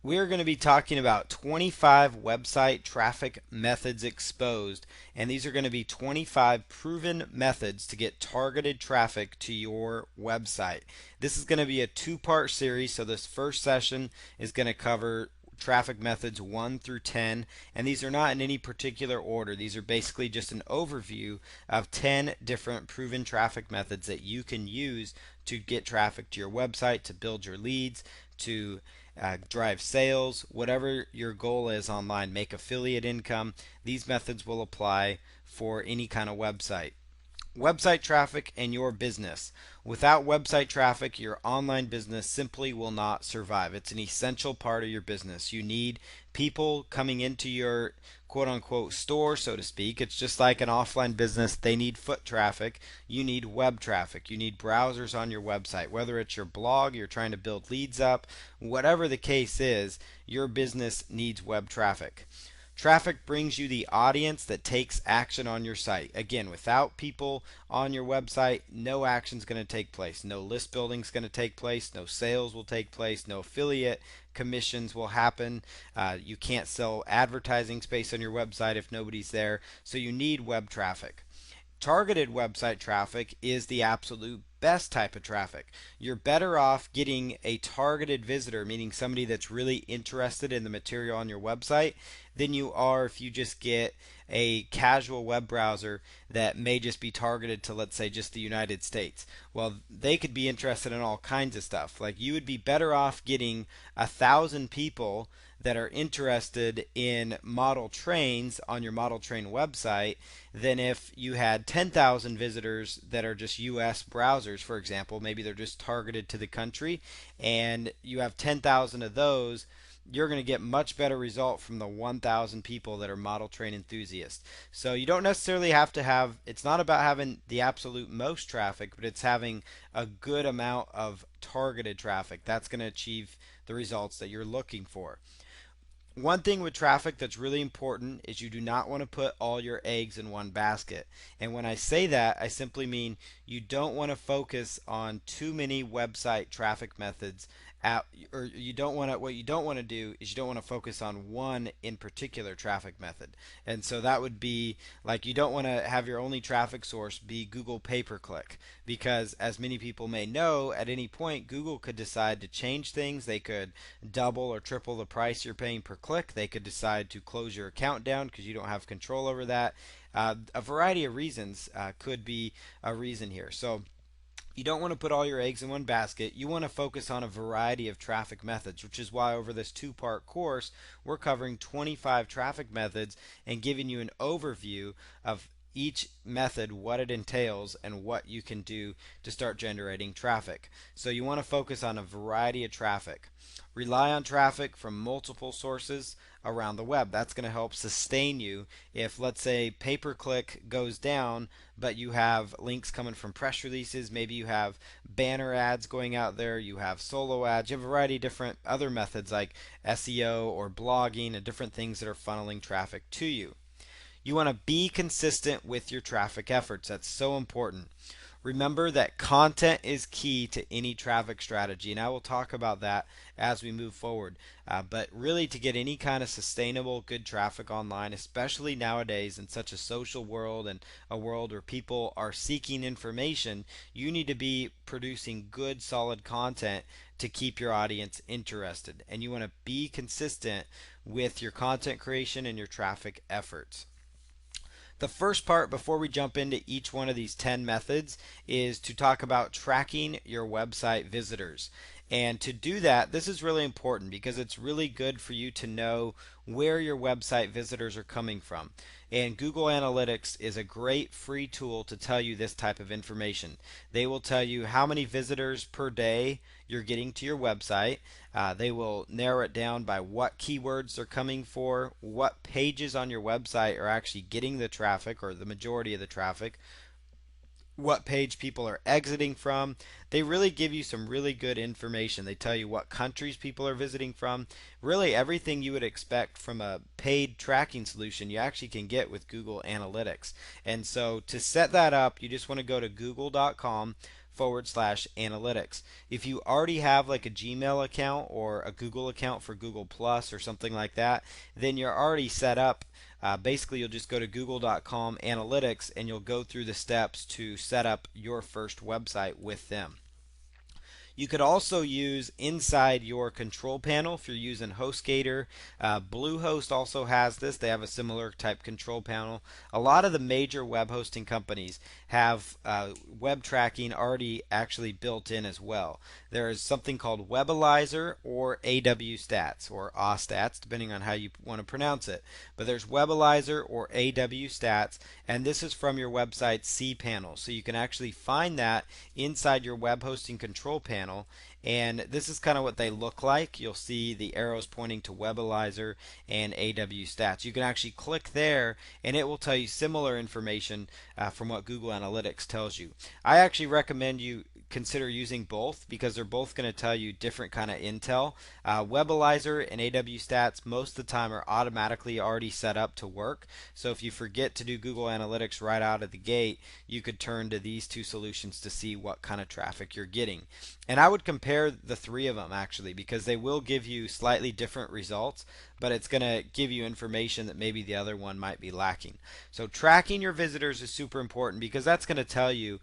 We're going to be talking about 25 website traffic methods exposed, and these are going to be 25 proven methods to get targeted traffic to your website. This is going to be a two-part series, so this first session is going to cover traffic methods 1 through 10, and these are not in any particular order. These are basically just an overview of 10 different proven traffic methods that you can use to get traffic to your website, to build your leads, to drive sales, whatever your goal is online, make affiliate income. These methods will apply for any kind of website. Website traffic and your business. Without website traffic, your online business simply will not survive. It's an essential part of your business. You need people coming into your quote unquote store, so to speak. It's just like an offline business. They need foot traffic. You need web traffic. You need browsers on your website. Whether it's your blog, you're trying to build leads up, whatever the case is, your business needs web traffic. Traffic brings you the audience that takes action on your site. Again, without people on your website, no action is going to take place. No list building is going to take place. No sales will take place. No affiliate commissions will happen. You can't sell advertising space on your website if nobody's there. So you need web traffic. Targeted website traffic is the absolute best type of traffic. You're better off getting a targeted visitor, meaning somebody that's really interested in the material on your website, than you are if you just get a casual web browser that may just be targeted to, let's say, just the United States. Well, they could be interested in all kinds of stuff. Like, you would be better off getting 1,000 people that are interested in model trains on your model train website than if you had 10,000 visitors that are just US browsers, for example. Maybe they're just targeted to the country, and you have 10,000 of those. You're going to get much better result from the 1,000 people that are model train enthusiasts. So you don't necessarily have to have, it's not about having the absolute most traffic, but it's having a good amount of targeted traffic. That's going to achieve the results that you're looking for. One thing with traffic that's really important is you do not want to put all your eggs in one basket. And when I say that, I simply mean you don't want to focus on too many website traffic methods at, or you don't want to, what you don't want to do is you don't want to focus on one in particular traffic method. And so that would be like, you don't want to have your only traffic source be Google pay-per-click, because as many people may know, at any point Google could decide to change things. They could double or triple the price you're paying per click. They could decide to close your account down because you don't have control over that. A variety of reasons could be a reason here. So you don't want to put all your eggs in one basket. You want to focus on a variety of traffic methods, which is why over this two-part course, we're covering 25 traffic methods and giving you an overview of each method, what it entails, and what you can do to start generating traffic. So you want to focus on a variety of traffic. Rely on traffic from multiple sources around the web. That's going to help sustain you if, let's say, pay-per-click goes down, but you have links coming from press releases. Maybe you have banner ads going out there. You have solo ads. You have a variety of different other methods like SEO or blogging and different things that are funneling traffic to you. You want to be consistent with your traffic efforts. That's so important. Remember that content is key to any traffic strategy, and I will talk about that as we move forward. But really, to get any kind of sustainable, good traffic online, especially nowadays in such a social world and a world where people are seeking information, you need to be producing good, solid content to keep your audience interested. And you want to be consistent with your content creation and your traffic efforts. The first part before we jump into each one of these 10 methods is to talk about tracking your website visitors. And to do that, this is really important because it's really good for you to know where your website visitors are coming from. And Google Analytics is a great free tool to tell you this type of information. They will tell you how many visitors per day you're getting to your website. They will narrow it down by what keywords they're coming for, what pages on your website are actually getting the traffic or the majority of the traffic, what page people are exiting from. They really give you some really good information. They tell you what countries people are visiting from. Really everything you would expect from a paid tracking solution you actually can get with Google Analytics. And so to set that up, you just want to go to google.com /analytics. If you already have like a Gmail account or a Google account for Google Plus or something like that, then you're already set up. Basically, you'll just go to google.com analytics and you'll go through the steps to set up your first website with them. You could also use inside your control panel if you're using HostGator. Bluehost also has this. They have a similar type control panel. A lot of the major web hosting companies have web tracking already actually built in as well. There is something called Webalizer or AW Stats or AWStats, depending on how you want to pronounce it. But there's Webalizer or AW Stats, and this is from your website's cPanel. So you can actually find that inside your web hosting control panel, and this is kind of what they look like. You'll see the arrows pointing to Webalizer and AW Stats. You can actually click there and it will tell you similar information from what Google Analytics tells you. I actually recommend you consider using both because they're both going to tell you different kind of intel. Webalizer and AW Stats most of the time are automatically already set up to work. So if you forget to do Google Analytics right out of the gate, you could turn to these two solutions to see what kind of traffic you're getting. And I would compare the three of them actually because they will give you slightly different results, but it's going to give you information that maybe the other one might be lacking. So tracking your visitors is super important because that's going to tell you,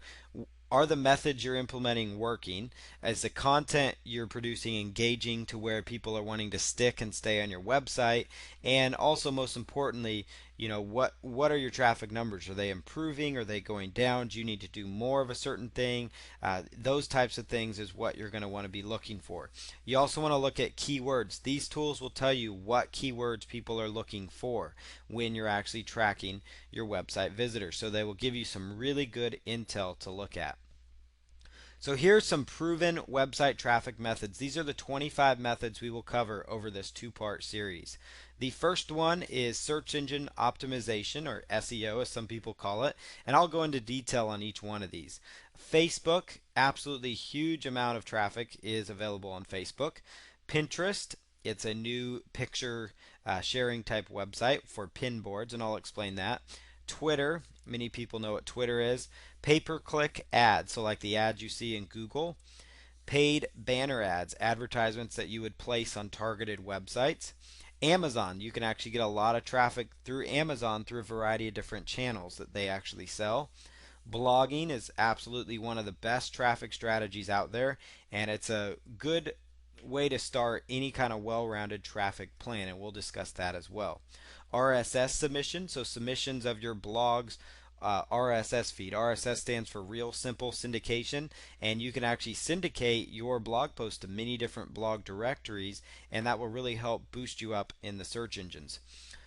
are the methods you're implementing working? Is the content you're producing engaging to where people are wanting to stick and stay on your website? And also, most importantly, what are your traffic numbers? Are they improving? Are they going down? Do you need to do more of a certain thing? Those types of things is what you're going to want to be looking for. You also want to look at keywords. These tools will tell you what keywords people are looking for when you're actually tracking your website visitors. So they will give you some really good intel to look at. So here's some proven website traffic methods. These are the 25 methods we will cover over this two-part series. The first one is search engine optimization, or SEO as some people call it, and I'll go into detail on each one of these. Facebook, absolutely huge amount of traffic is available on Facebook. Pinterest, it's a new picture sharing type website for pin boards, and I'll explain that. Twitter, many people know what Twitter is. Pay-per-click ads, so like the ads you see in Google. Paid banner ads, advertisements that you would place on targeted websites. Amazon, you can actually get a lot of traffic through Amazon through a variety of different channels that they actually sell. Blogging is absolutely one of the best traffic strategies out there, and it's a good way to start any kind of well-rounded traffic plan, and we'll discuss that as well. RSS submission, so submissions of your blog's RSS feed. RSS stands for Real Simple Syndication, and you can actually syndicate your blog post to many different blog directories, and that will really help boost you up in the search engines.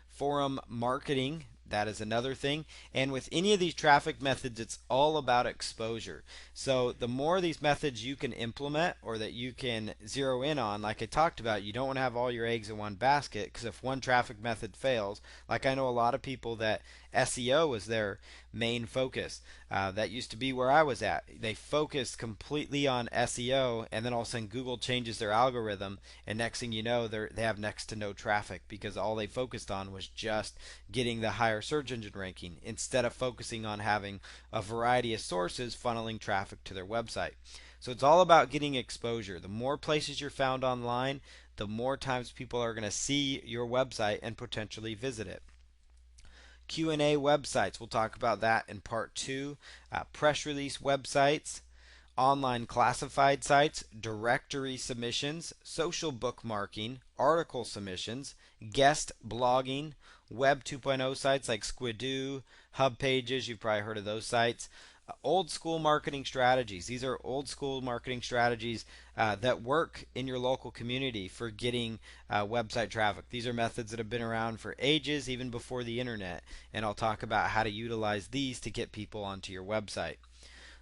Forum marketing, that is another thing. And with any of these traffic methods, it's all about exposure. So the more of these methods you can implement or that you can zero in on, like I talked about, you don't want to have all your eggs in one basket, because if one traffic method fails, like I know a lot of people that SEO was their main focus. That used to be where I was at. They focused completely on SEO, and then all of a sudden Google changes their algorithm, and next thing you know, they have next to no traffic because all they focused on was just getting the higher search engine ranking instead of focusing on having a variety of sources funneling traffic to their website. So it's all about getting exposure. The more places you're found online, the more times people are going to see your website and potentially visit it. Q&A websites, we'll talk about that in part 2. Press release websites, online classified sites, directory submissions, social bookmarking, article submissions, guest blogging, Web 2.0 sites like Squidoo, Hub Pages, you've probably heard of those sites. Old school marketing strategies. These are old school marketing strategies that work in your local community for getting website traffic. These are methods that have been around for ages, even before the internet, and I'll talk about how to utilize these to get people onto your website.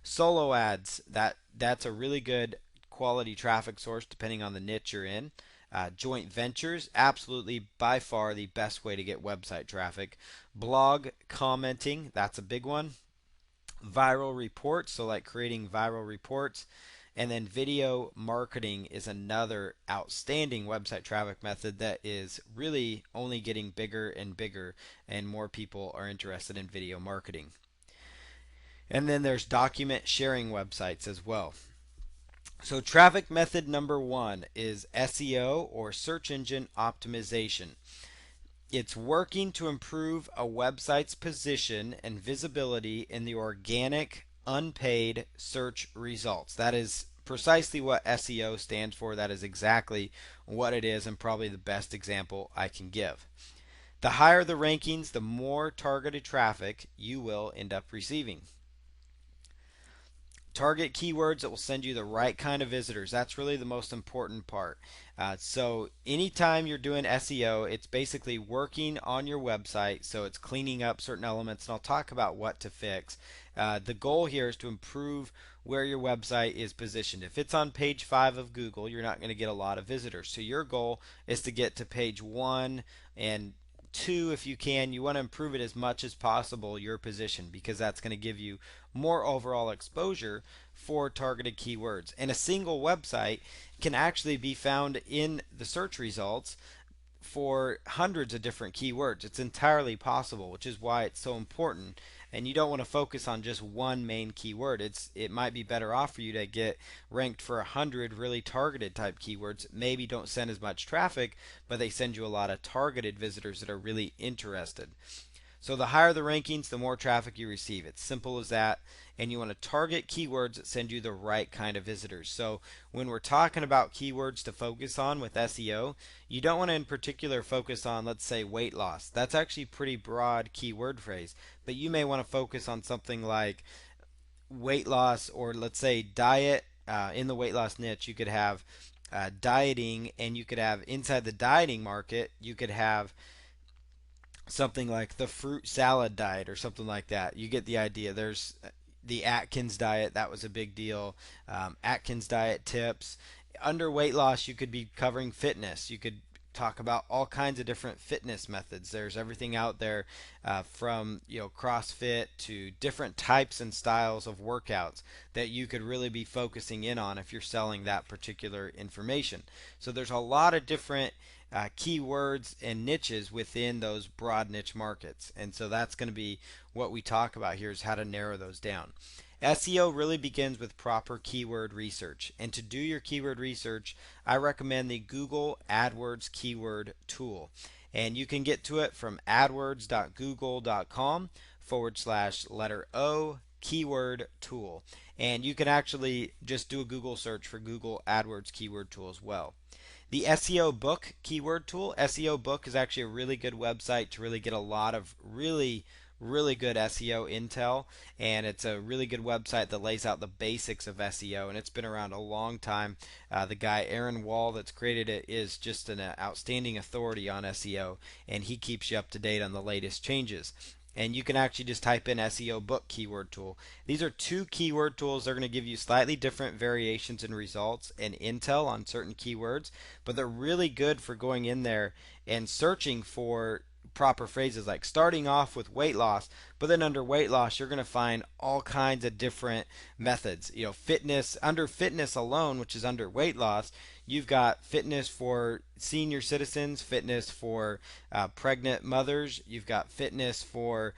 Solo ads, that's a really good quality traffic source depending on the niche you're in. Joint ventures, absolutely by far the best way to get website traffic. Blog commenting, that's a big one. Viral reports, so like creating viral reports. And then video marketing is another outstanding website traffic method that is really only getting bigger and bigger, and more people are interested in video marketing. And then there's document sharing websites as well. So traffic method number one is SEO, or search engine optimization. It's working to improve a website's position and visibility in the organic, unpaid search results. That is precisely what SEO stands for. That is exactly what it is, and probably the best example I can give. The higher the rankings, the more targeted traffic you will end up receiving. Target keywords that will send you the right kind of visitors. That's really the most important part. So anytime you're doing SEO, it's basically working on your website. So it's cleaning up certain elements, and I'll talk about what to fix. The goal here is to improve where your website is positioned. If it's on page 5 of Google, you're not going to get a lot of visitors. So your goal is to get to page 1 and 2 if you can. You want to improve it as much as possible, your position, because that's going to give you more overall exposure for targeted keywords. And a single website can actually be found in the search results for hundreds of different keywords. It's entirely possible, which is why it's so important. And you don't want to focus on just one main keyword. It might be better off for you to get ranked for 100 really targeted type keywords. Maybe don't send as much traffic, but they send you a lot of targeted visitors that are really interested. So the higher the rankings, the more traffic you receive. It's simple as that. And you want to target keywords that send you the right kind of visitors. So when we're talking about keywords to focus on with SEO, you don't want to in particular focus on, let's say, weight loss. That's actually a pretty broad keyword phrase. But you may want to focus on something like weight loss, or let's say diet. In the weight loss niche, you could have dieting, and you could have inside the dieting market, you could have something like the fruit salad diet or something like that. You get the idea. There's the Atkins diet, that was a big deal. Atkins diet tips. Under weight loss, you could be covering fitness. You could talk about all kinds of different fitness methods. There's everything out there, from CrossFit to different types and styles of workouts that you could really be focusing in on if you're selling that particular information. So there's a lot of different keywords and niches within those broad niche markets. And so that's going to be what we talk about here, is how to narrow those down. SEO really begins with proper keyword research. And to do your keyword research, I recommend the Google AdWords keyword tool. And you can get to it from adwords.google.com/letter O keyword tool. And you can actually just do a Google search for Google AdWords keyword tool as well. The SEO Book keyword tool. SEO Book is actually a really good website to really get a lot of really good SEO intel, and it's a really good website that lays out the basics of SEO, and it's been around a long time. The guy Aaron Wall that's created it is just an outstanding authority on SEO, and he keeps you up to date on the latest changes. And you can actually just type in SEO Book keyword tool. These are two keyword tools. They're going to give you slightly different variations in results and intel on certain keywords, but they're really good for going in there and searching for proper phrases, like starting off with weight loss, but then under weight loss you're going to find all kinds of different methods. Fitness, under fitness alone, which is under weight loss, you've got fitness for senior citizens, fitness for pregnant mothers, you've got fitness for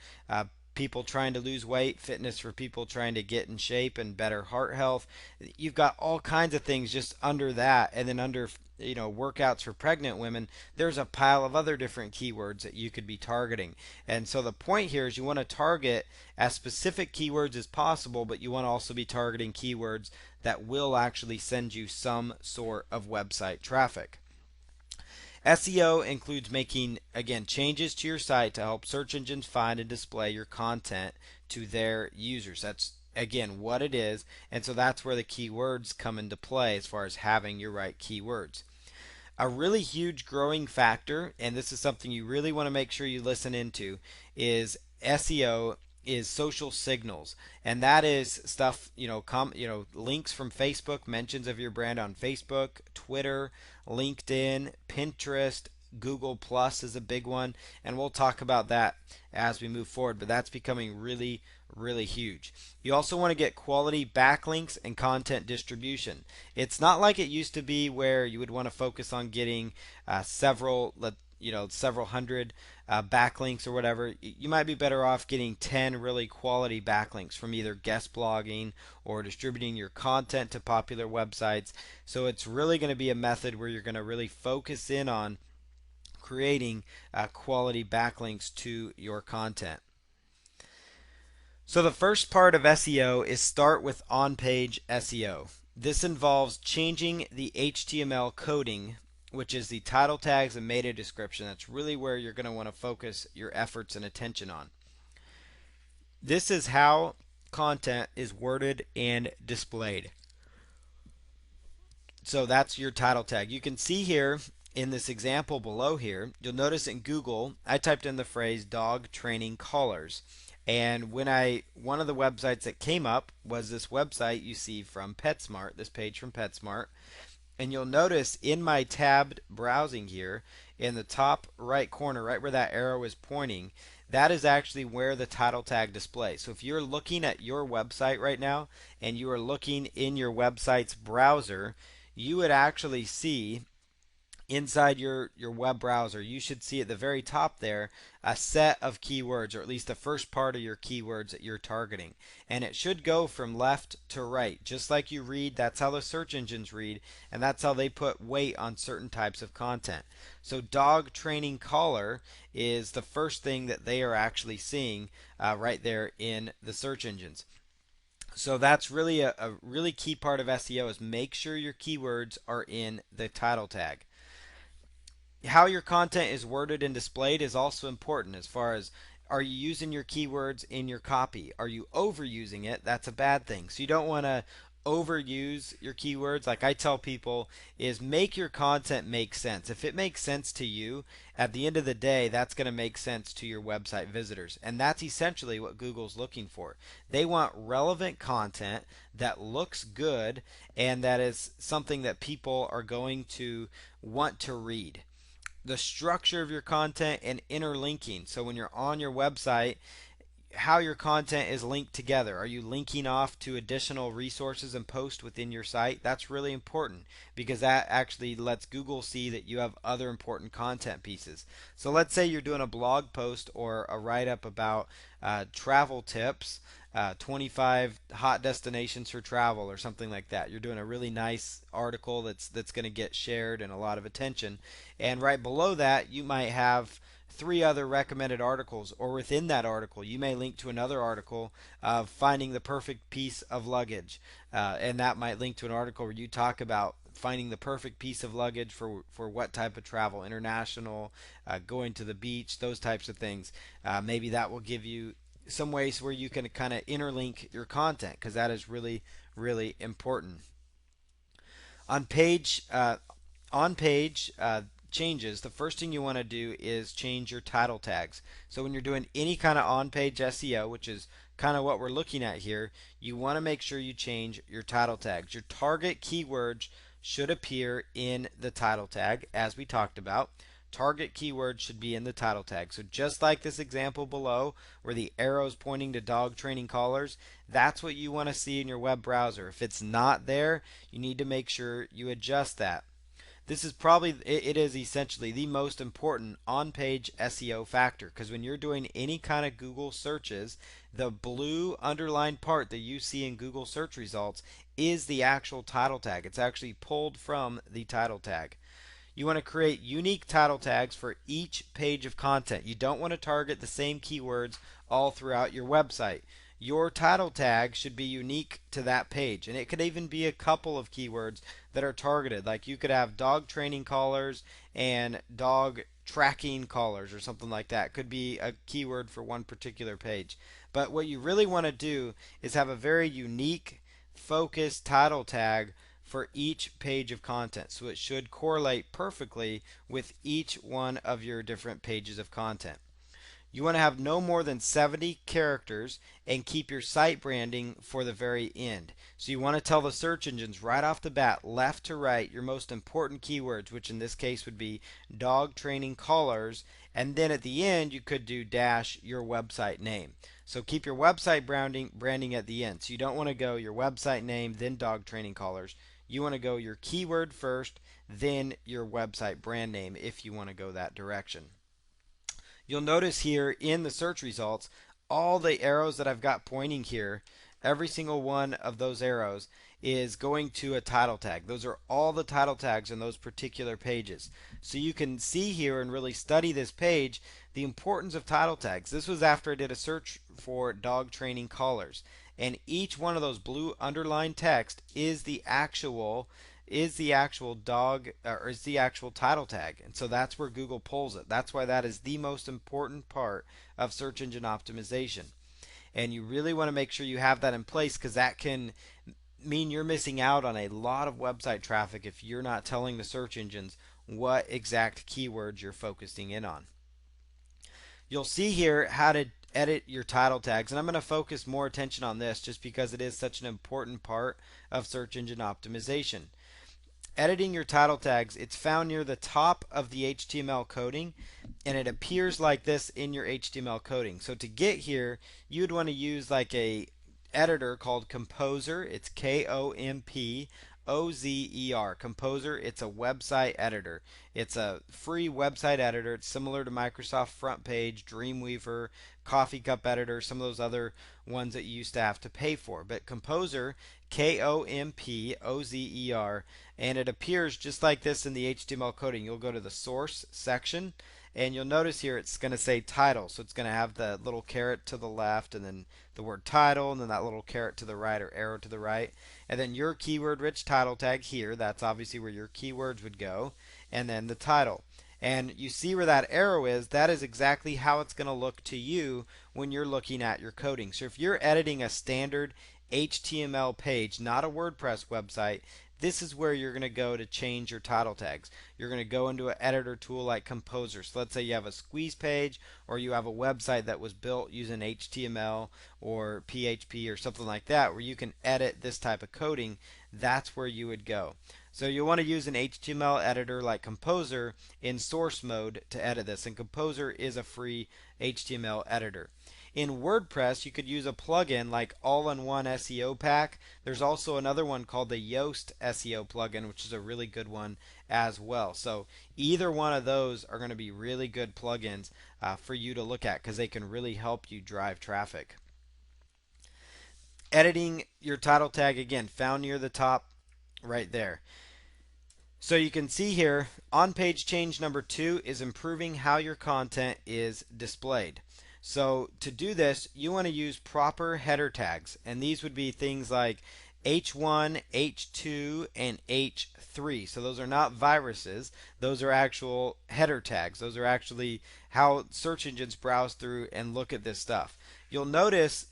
people trying to lose weight, fitness for people trying to get in shape and better heart health. You've got all kinds of things just under that, and then under workouts for pregnant women, there's a pile of other different keywords that you could be targeting. And so the point here is you want to target as specific keywords as possible, but you want to also be targeting keywords that will actually send you some sort of website traffic. SEO includes making, again, changes to your site to help search engines find and display your content to their users. That's, again, what it is. And so that's where the keywords come into play as far as having your right keywords. A really huge growing factor, and this is something you really want to make sure you listen into, is SEO is social signals. And that is stuff, links from Facebook, mentions of your brand on Facebook, Twitter, LinkedIn, Pinterest, Google Plus is a big one, and we'll talk about that as we move forward, but that's becoming really huge. You also want to get quality backlinks and content distribution. It's not like it used to be where you would want to focus on getting several several hundred backlinks or whatever, you might be better off getting 10 really quality backlinks from either guest blogging or distributing your content to popular websites. So it's really going to be a method where you're going to really focus in on creating quality backlinks to your content. So the first part of SEO is start with on-page SEO. This involves changing the HTML coding, which is the title tags and meta description. That's really where you're going to want to focus your efforts and attention on. This is how content is worded and displayed. So that's your title tag. You can see here in this example below here, you'll notice in Google, I typed in the phrase dog training collars. And one of the websites that came up was this website you see from PetSmart, this page from PetSmart. And you'll notice in my tabbed browsing here, in the top right corner, right where that arrow is pointing, that is actually where the title tag displays. So if you're looking at your website right now and you are looking in your website's browser, you would actually see inside your web browser, you should see at the very top there a set of keywords, or at least the first part of your keywords that you're targeting. And it should go from left to right. Just like you read, that's how the search engines read, and that's how they put weight on certain types of content. So dog training collar is the first thing that they are actually seeing right there in the search engines. So that's really a really key part of SEO, is make sure your keywords are in the title tag. How your content is worded and displayed is also important, as far as, are you using your keywords in your copy? Are you overusing it? That's a bad thing. So you don't want to overuse your keywords. Like I tell people, is make your content make sense. If it makes sense to you, at the end of the day, that's going to make sense to your website visitors. And that's essentially what Google's looking for. They want relevant content that looks good and that is something that people are going to want to read. The structure of your content and interlinking. So when you're on your website, how your content is linked together. Are you linking off to additional resources and posts within your site? That's really important, because that actually lets Google see that you have other important content pieces. So let's say you're doing a blog post or a write-up about travel tips, 25 hot destinations for travel, or something like that. You're doing a really nice article that's going to get shared and a lot of attention. And right below that, you might have 3 other recommended articles, or within that article you may link to another article of finding the perfect piece of luggage, and that might link to an article where you talk about finding the perfect piece of luggage for what type of travel, international, going to the beach, those types of things. Maybe that will give you some ways where you can kind of interlink your content, because that is really, really important. On page changes, the first thing you want to do is change your title tags. So when you're doing any kind of on-page SEO, which is kind of what we're looking at here, you want to make sure you change your title tags. Your target keywords should appear in the title tag, as we talked about. Target keywords should be in the title tag. So just like this example below, where the arrow's pointing to dog training collars, that's what you want to see in your web browser. If it's not there, you need to make sure you adjust that. This is probably, it is essentially the most important on-page SEO factor, because when you're doing any kind of Google searches, the blue underlined part that you see in Google search results is the actual title tag. It's actually pulled from the title tag. You want to create unique title tags for each page of content. You don't want to target the same keywords all throughout your website. Your title tag should be unique to that page, and it could even be a couple of keywords that are targeted. Like you could have dog training collars and dog tracking collars, or something like that. Could be a keyword for one particular page. But what you really want to do is have a very unique, focused title tag for each page of content. So it should correlate perfectly with each one of your different pages of content. You want to have no more than 70 characters and keep your site branding for the very end. So you want to tell the search engines right off the bat, left to right, your most important keywords, which in this case would be dog training collars, and then at the end you could do dash your website name. So keep your website branding at the end. So you don't want to go your website name then dog training collars. You want to go your keyword first, than your website brand name if you want to go that direction. You'll notice here in the search results, all the arrows that I've got pointing here, every single one of those arrows is going to a title tag. Those are all the title tags in those particular pages. So you can see here and really study this page the importance of title tags. This was after I did a search for dog training collars. And each one of those blue underlined text is the actual dog or is the actual title tag. And so that's where Google pulls it. That's why that is the most important part of search engine optimization. And you really want to make sure you have that in place, because that can mean you're missing out on a lot of website traffic if you're not telling the search engines what exact keywords you're focusing in on. You'll see here how to edit your title tags, and I'm going to focus more attention on this just because it is such an important part of search engine optimization. Editing your title tags, it's found near the top of the HTML coding, and it appears like this in your HTML coding. So to get here, you'd want to use like a editor called Composer. It's Kompozer. Composer, it's a website editor. It's a free website editor. It's similar to Microsoft Front Page, Dreamweaver, Coffee Cup Editor, some of those other ones that you used to have to pay for. But Composer, Kompozer, and it appears just like this in the HTML coding. You'll go to the source section, and you'll notice here it's going to say title. So it's going to have the little caret to the left, and then the word title, and then that little caret to the right or arrow to the right. And then your keyword rich title tag here, that's obviously where your keywords would go, and then the title. And you see where that arrow is, that is exactly how it's going to look to you when you're looking at your coding. So if you're editing a standard HTML page, not a WordPress website, this is where you're going to go to change your title tags. You're going to go into an editor tool like Composer. So let's say you have a squeeze page, or you have a website that was built using HTML or PHP or something like that, where you can edit this type of coding. That's where you would go. So you'll want to use an HTML editor like Composer in source mode to edit this. And Composer is a free HTML editor. In WordPress, you could use a plugin like All-in-One SEO Pack. There's also another one called the Yoast SEO plugin, which is a really good one as well. So either one of those are going to be really good plugins for you to look at, because they can really help you drive traffic. Editing your title tag, again, found near the top right there. So you can see here, on page change number 2 is improving how your content is displayed. So to do this, you want to use proper header tags, and these would be things like H1, H2, and H3. So those are not viruses, those are actual header tags. Those are actually how search engines browse through and look at this stuff. You'll notice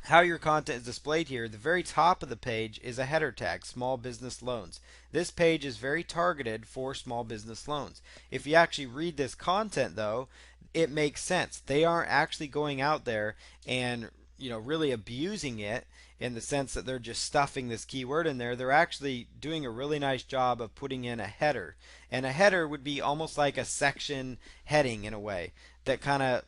how your content is displayed here. The very top of the page is a header tag, small business loans. This page is very targeted for small business loans. If you actually read this content though, it makes sense. They aren't actually going out there and really abusing it in the sense that they're just stuffing this keyword in there. They're actually doing a really nice job of putting in a header. And a header would be almost like a section heading in a way that kind of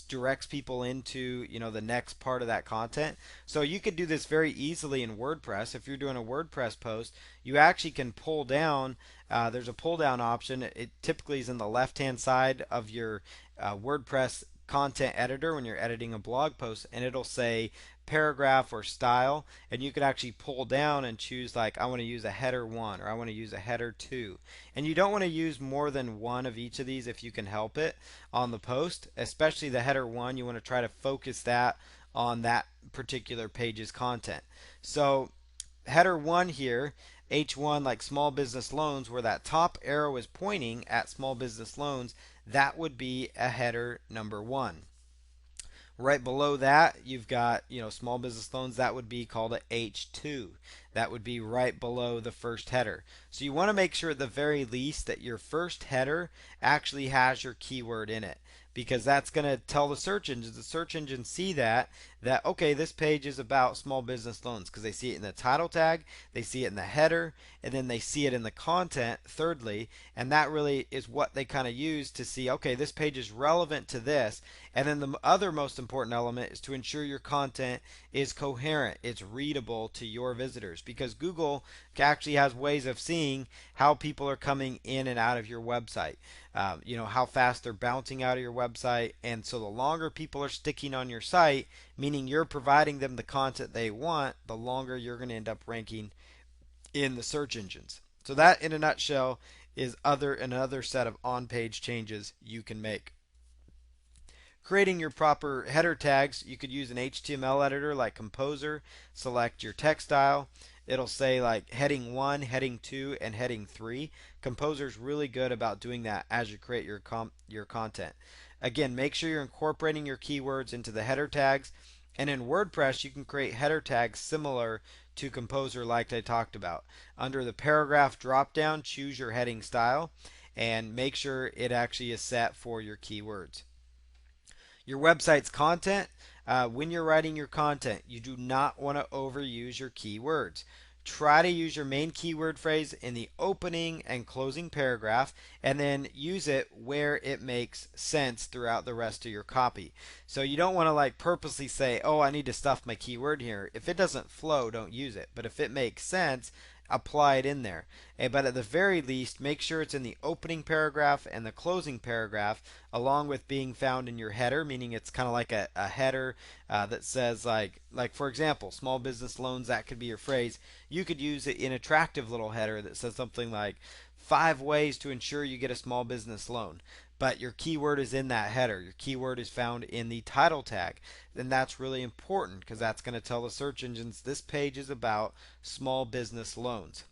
directs people into the next part of that content. So you could do this very easily in WordPress. If you're doing a WordPress post, you actually can pull down. There's a pull down option. It typically is in the left hand side of your WordPress content editor when you're editing a blog post, and it'll say paragraph or style, and you could actually pull down and choose like, I want to use a header 1 or I want to use a header 2. And you don't want to use more than one of each of these if you can help it on the post, especially the header 1. You want to try to focus that on that particular page's content. So header 1 here, H1, like small business loans, where that top arrow is pointing at small business loans, that would be a header number 1. Right below that, you've got small business loans. That would be called a H2. That would be right below the first header. So you want to make sure at the very least that your first header actually has your keyword in it, because that's going to tell the search engines. The search engines see that, that, okay, this page is about small business loans because they see it in the title tag, they see it in the header, and then they see it in the content, thirdly. And that really is what they kind of use to see, okay, this page is relevant to this. And then the other most important element is to ensure your content is coherent, it's readable to your visitors, because Google actually has ways of seeing how people are coming in and out of your website. How fast they're bouncing out of your website. And so the longer people are sticking on your site, meaning you're providing them the content they want, the longer you're going to end up ranking in the search engines. So that, in a nutshell, is another set of on-page changes you can make. Creating your proper header tags, you could use an HTML editor like Composer. Select your text style. It'll say like heading 1, heading 2, and heading 3. Composer is really good about doing that as you create your content. Again, make sure you're incorporating your keywords into the header tags. And in WordPress, you can create header tags similar to Composer like I talked about. Under the paragraph dropdown, choose your heading style and make sure it actually is set for your keywords. Your website's content. When you're writing your content, you do not want to overuse your keywords. Try to use your main keyword phrase in the opening and closing paragraph, and then use it where it makes sense throughout the rest of your copy. So you don't want to like purposely say, oh, I need to stuff my keyword here. If it doesn't flow, don't use it. But if it makes sense, apply it in there. But at the very least, make sure it's in the opening paragraph and the closing paragraph, along with being found in your header, meaning it's kind of like a header that says like for example, small business loans. That could be your phrase. You could use it in attractive little header that says something like 5 ways to ensure you get a small business loan. But your keyword is in that header. Your keyword is found in the title tag. Then that's really important because that's going to tell the search engines this page is about small business loans.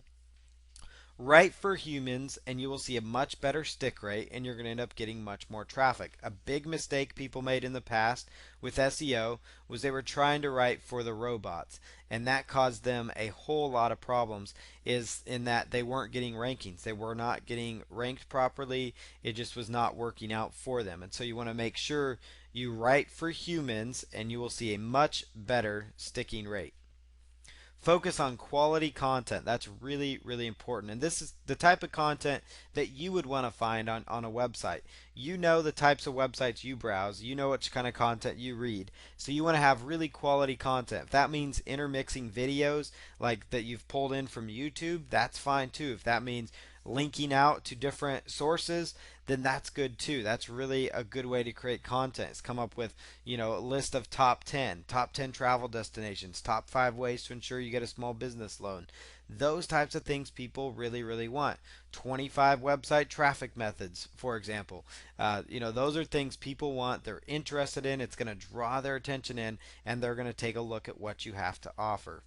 Write for humans and you will see a much better stick rate and you're going to end up getting much more traffic. A big mistake people made in the past with SEO was they were trying to write for the robots, and that caused them a whole lot of problems, is in that they weren't getting rankings. They were not getting ranked properly. It just was not working out for them. And so you want to make sure you write for humans and you will see a much better sticking rate. Focus on quality content. That's really, really important. And this is the type of content that you would want to find on a website. You know the types of websites you browse, you know which kind of content you read. So you want to have really quality content. If that means intermixing videos like that you've pulled in from YouTube, that's fine too. If that means linking out to different sources, then that's good too. That's really a good way to create content. Is come up with, a list of top 10 travel destinations, top 5 ways to ensure you get a small business loan. Those types of things people really, really want. 25 website traffic methods, for example. Those are things people want. They're interested in. It's going to draw their attention in, and they're going to take a look at what you have to offer.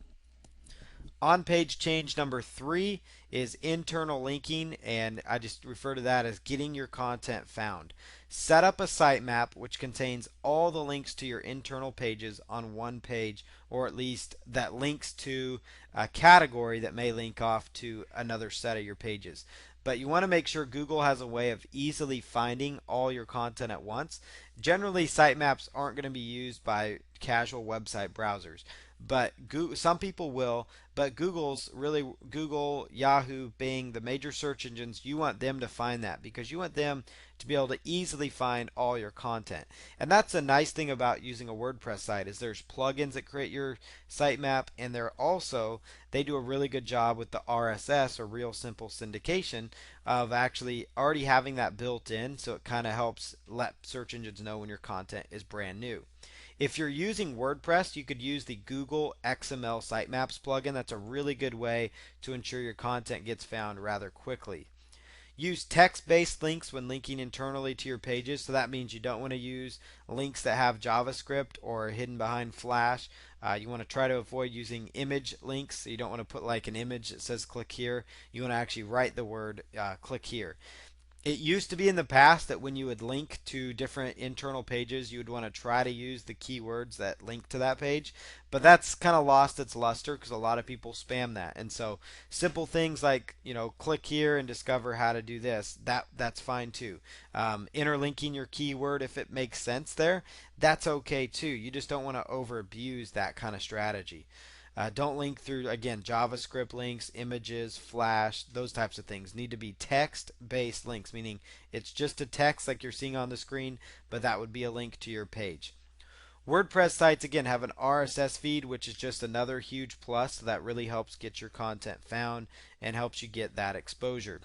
On page change number 3 is internal linking, and I just refer to that as getting your content found. Set up a sitemap which contains all the links to your internal pages on one page, or at least that links to a category that may link off to another set of your pages. But you want to make sure Google has a way of easily finding all your content at once. Generally, sitemaps aren't going to be used by casual website browsers, but some people will. But Google, Yahoo, Bing, the major search engines, you want them to find that because you want them to be able to easily find all your content. And that's a nice thing about using a WordPress site, is there's plugins that create your sitemap, and they do a really good job with the RSS, or real simple syndication, of actually already having that built in, so it kind of helps let search engines know when your content is brand new. If you're using WordPress, you could use the Google XML Sitemaps plugin. That's a really good way to ensure your content gets found rather quickly. Use text-based links when linking internally to your pages. So that means you don't want to use links that have JavaScript or are hidden behind Flash. You want to try to avoid using image links. So you don't want to put like an image that says click here. You want to actually write the word click here. It used to be in the past that when you would link to different internal pages, you would want to try to use the keywords that link to that page, but that's kind of lost its luster because a lot of people spam that. And so simple things like, click here and discover how to do this, that's fine too. Interlinking your keyword if it makes sense there, that's okay too. You just don't want to over abuse that kind of strategy. Don't link through, again, JavaScript links, images, Flash, those types of things. Need to be text based links, meaning it's just a text like you're seeing on the screen, but that would be a link to your page. WordPress sites, again, have an RSS feed, which is just another huge plus. So that really helps get your content found and helps you get that exposure.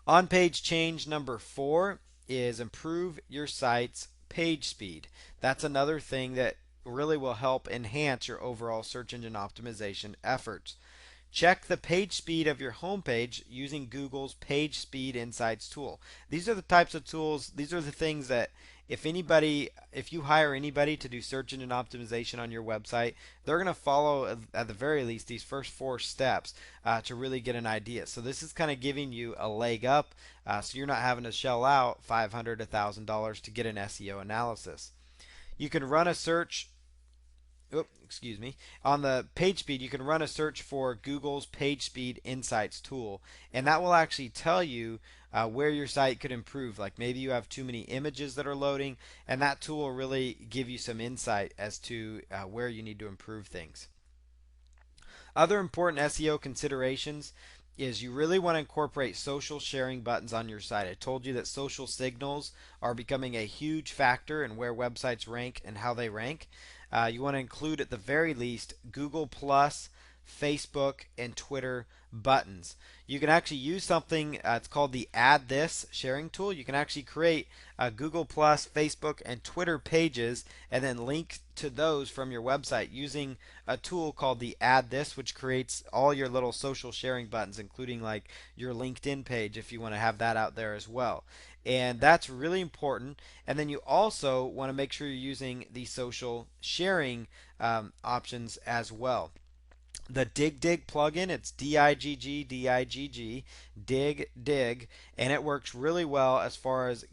On page change number 4 is improve your site's page speed. That's another thing that really will help enhance your overall search engine optimization efforts. Check the page speed of your homepage using Google's Page Speed Insights tool. These are the types of tools, these are the things that if you hire anybody to do search engine optimization on your website, they're going to follow at the very least these first 4 steps to really get an idea. So this is kind of giving you a leg up, so you're not having to shell out $500, $1,000 to get an SEO analysis. You can run a search excuse me, on the page speed, you can run a search for Google's Page Speed Insights tool, and that will actually tell you where your site could improve. Like maybe you have too many images that are loading, and that tool will really give you some insight as to where you need to improve things. Other important SEO considerations is you really want to incorporate social sharing buttons on your site. I told you that social signals are becoming a huge factor in where websites rank and how they rank. You want to include at the very least Google Plus, Facebook, and Twitter buttons. You can actually use something, it's called the Add This sharing tool. You can actually create Google Plus, Facebook, and Twitter pages and then link to those from your website using a tool called the Add This, which creates all your little social sharing buttons, including like your LinkedIn page if you want to have that out there as well. And that's really important. And then you also want to make sure you're using the social sharing options as well. The Dig plugin, it's Digg, and it works really well as far as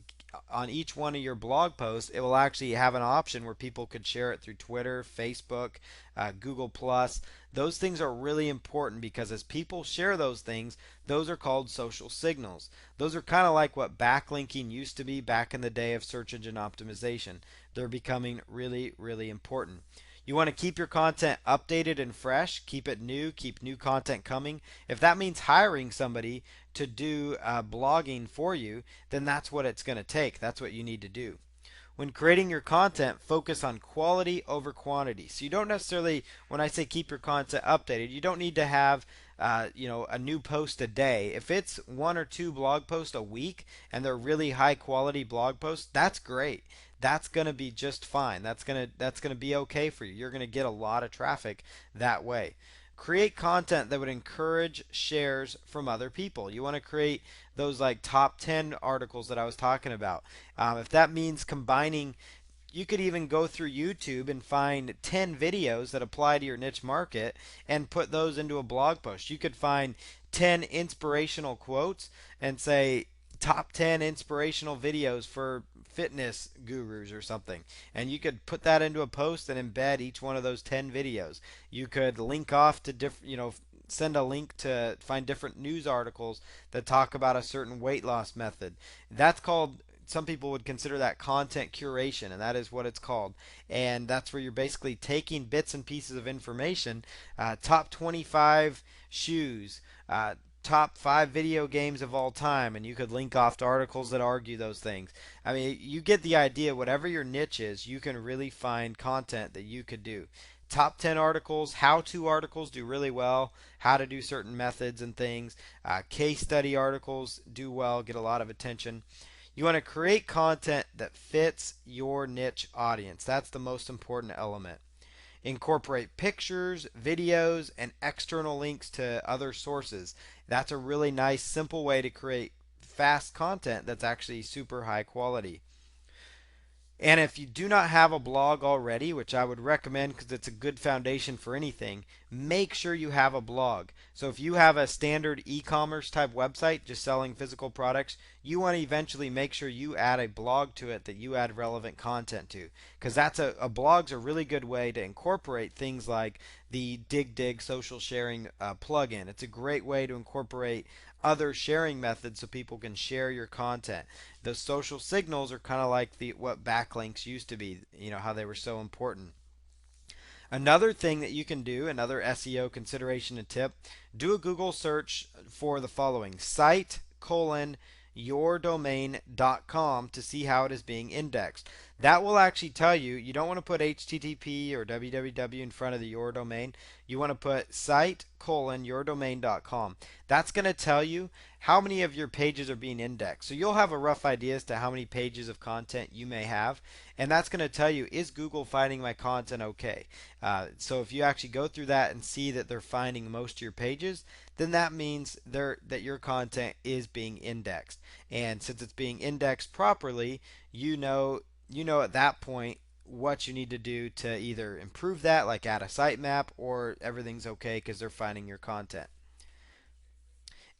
on each one of your blog posts. It will actually have an option where people could share it through Twitter, Facebook, Google Plus. Those things are really important because as people share those things, those are called social signals. Those are kind of like what backlinking used to be back in the day of search engine optimization. They're becoming really, really important. You want to keep your content updated and fresh, keep it new, keep new content coming. If that means hiring somebody to do blogging for you, then that's what it's going to take. That's what you need to do. When creating your content, focus on quality over quantity. So you don't necessarily, when I say keep your content updated, you don't need to have a new post a day. If it's 1 or 2 blog posts a week and they're really high quality blog posts, that's great. That's going to be just fine. That's going to be okay for you. You're going to get a lot of traffic that way. Create content that would encourage shares from other people. You want to create those like top 10 articles that I was talking about. If that means combining, you could even go through YouTube and find 10 videos that apply to your niche market and put those into a blog post. You could find 10 inspirational quotes and say top 10 inspirational videos for fitness gurus or something. And you could put that into a post and embed each one of those 10 videos. You could link off to different, send a link to find different news articles that talk about a certain weight loss method. That's called, some people would consider that content curation, and that is what it's called. And that's where you're basically taking bits and pieces of information, top 25 shoes, top 5 video games of all time, and you could link off to articles that argue those things. I mean, you get the idea. Whatever your niche is, you can really find content that you could do. Top 10 articles, how to articles do really well, how to do certain methods and things. Case study articles do well, get a lot of attention. You want to create content that fits your niche audience. That's the most important element. Incorporate pictures, videos, and external links to other sources. That's a really nice, simple way to create fast content that's actually super high quality. And if you do not have a blog already, which I would recommend because it's a good foundation for anything, make sure you have a blog. So if you have a standard e-commerce type website just selling physical products, you want to eventually make sure you add a blog to it that you add relevant content to, because that's a blog's a really good way to incorporate things like the dig social sharing plugin. It's a great way to incorporate other sharing methods so people can share your content. Those social signals are kind of like the what backlinks used to be, how they were so important. Another thing that you can do, another SEO consideration and tip, do a Google search for the following: site colon yourdomain.com to see how it is being indexed. That will actually tell you, you don't want to put HTTP or www in front of the your domain. You want to put site colon yourdomain.com. That's going to tell you how many of your pages are being indexed. So you'll have a rough idea as to how many pages of content you may have, and that's going to tell you, is Google finding my content okay? So if you actually go through that and see that they're finding most of your pages, then that means that your content is being indexed. And since it's being indexed properly, you know at that point what you need to do to either improve that, like add a sitemap, or everything's okay because they're finding your content.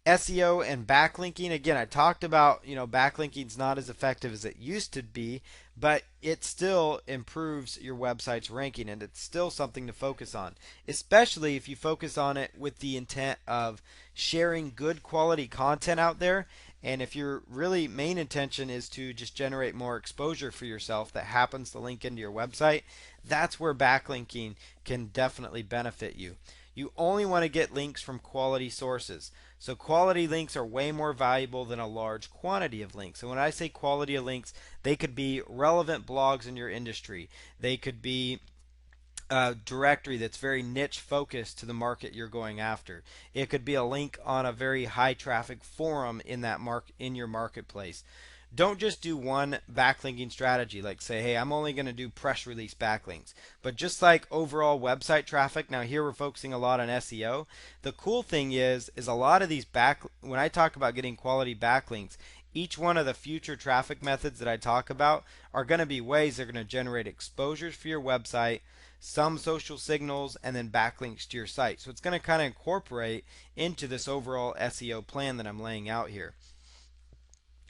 SEO and backlinking. Again, I talked about, backlinking is not as effective as it used to be, but it still improves your website's ranking, and it's still something to focus on, especially if you focus on it with the intent of sharing good quality content out there. And if your really main intention is to just generate more exposure for yourself that happens to link into your website, that's where backlinking can definitely benefit you. You only want to get links from quality sources. So quality links are way more valuable than a large quantity of links. And when I say quality of links, they could be relevant blogs in your industry. They could be a directory that's very niche focused to the market you're going after. It could be a link on a very high traffic forum in your marketplace. Don't just do one backlinking strategy, like say, hey, I'm only going to do press release backlinks. But just like overall website traffic, now here we're focusing a lot on SEO. The cool thing is a lot of these when I talk about getting quality backlinks, each one of the future traffic methods that I talk about are going to be ways they're going to generate exposures for your website, some social signals, and then backlinks to your site. So it's going to kind of incorporate into this overall SEO plan that I'm laying out here.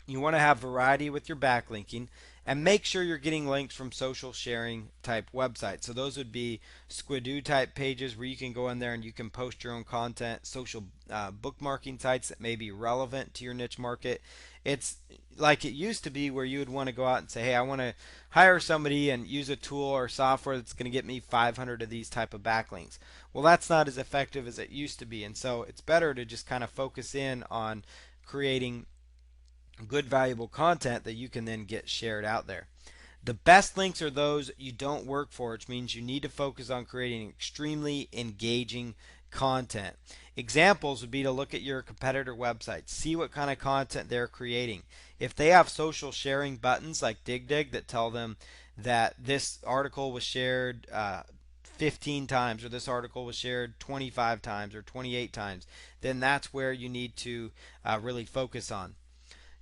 You want to have variety with your backlinking, and make sure you're getting links from social sharing type websites. So those would be Squidoo type pages where you can go in there and you can post your own content, social bookmarking sites that may be relevant to your niche market. It's like it used to be where you would want to go out and say, hey, I want to hire somebody and use a tool or software that's going to get me 500 of these type of backlinks. Well, that's not as effective as it used to be, and so it's better to just kind of focus in on creating good valuable content that you can then get shared out there. The best links are those you don't work for, which means you need to focus on creating extremely engaging content. Examples would be to look at your competitor websites, see what kind of content they're creating. If they have social sharing buttons like DigDig that tell them that this article was shared 15 times, or this article was shared 25 times or 28 times, then that's where you need to really focus on.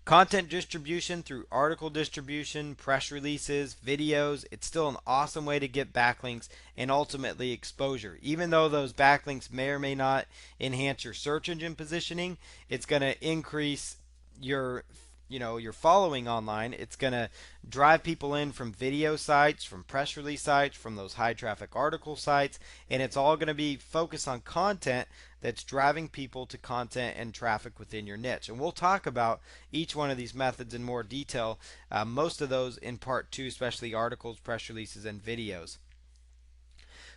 Content distribution through article distribution, press releases, videos, it's still an awesome way to get backlinks and ultimately exposure. Even though those backlinks may or may not enhance your search engine positioning, it's going to increase your your following online. It's going to drive people in from video sites, from press release sites, from those high traffic article sites, and it's all going to be focused on content that's driving people to content and traffic within your niche. And we'll talk about each one of these methods in more detail, most of those in part 2, especially articles, press releases, and videos.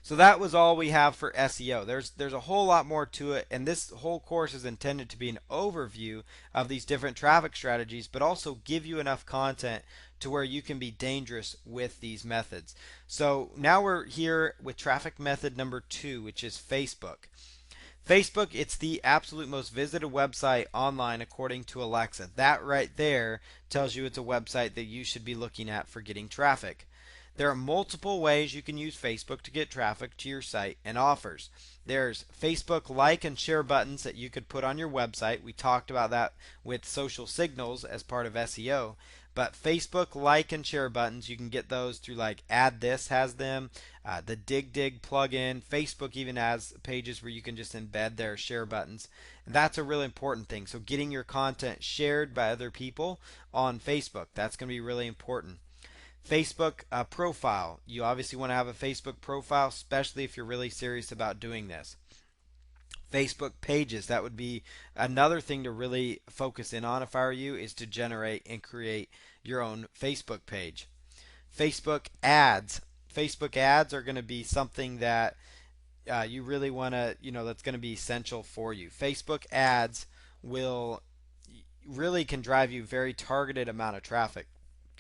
So that was all we have for SEO. There's a whole lot more to it, and this whole course is intended to be an overview of these different traffic strategies, but also give you enough content to where you can be dangerous with these methods. So now we're here with traffic method number 2, which is Facebook. Facebook, it's the absolute most visited website online according to Alexa. That right there tells you it's a website that you should be looking at for getting traffic. There are multiple ways you can use Facebook to get traffic to your site and offers. There's Facebook like and share buttons that you could put on your website. We talked about that with social signals as part of SEO. But Facebook like and share buttons, you can get those through like Add This has them, the Dig plugin. Facebook even has pages where you can just embed their share buttons. And that's a really important thing. So getting your content shared by other people on Facebook, that's going to be really important. Facebook profile. You obviously want to have a Facebook profile, especially if you're really serious about doing this. Facebook pages, that would be another thing to really focus in on if I were you, is to generate and create your own Facebook page. Facebook ads. Facebook ads are going to be something that you really want to, that's going to be essential for you. Facebook ads will really can drive you very targeted amount of traffic.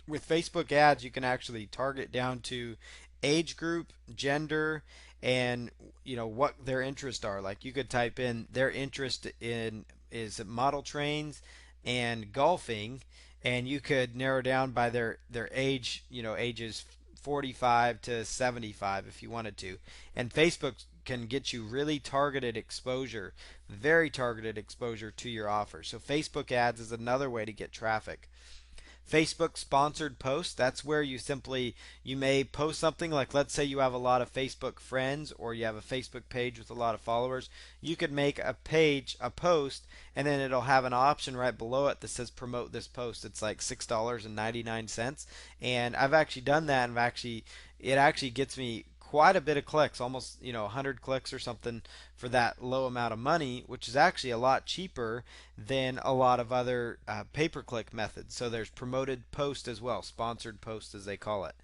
With Facebook ads, you can actually target down to age group, gender, and what their interests are. Like you could type in their interest in is model trains and golfing, and you could narrow down by their age, ages 45 to 75 if you wanted to. And Facebook can get you really targeted exposure, very targeted exposure to your offer. So Facebook ads is another way to get traffic. Facebook sponsored posts, that's where you may post something like, let's say you have a lot of Facebook friends or you have a Facebook page with a lot of followers. You could make a post, and then it'll have an option right below it that says promote this post. It's like $6.99, and I've actually done that, and it actually gets me quite a bit of clicks, almost 100 clicks or something for that low amount of money, which is actually a lot cheaper than a lot of other pay-per-click methods. So there's promoted post as well, sponsored post as they call it.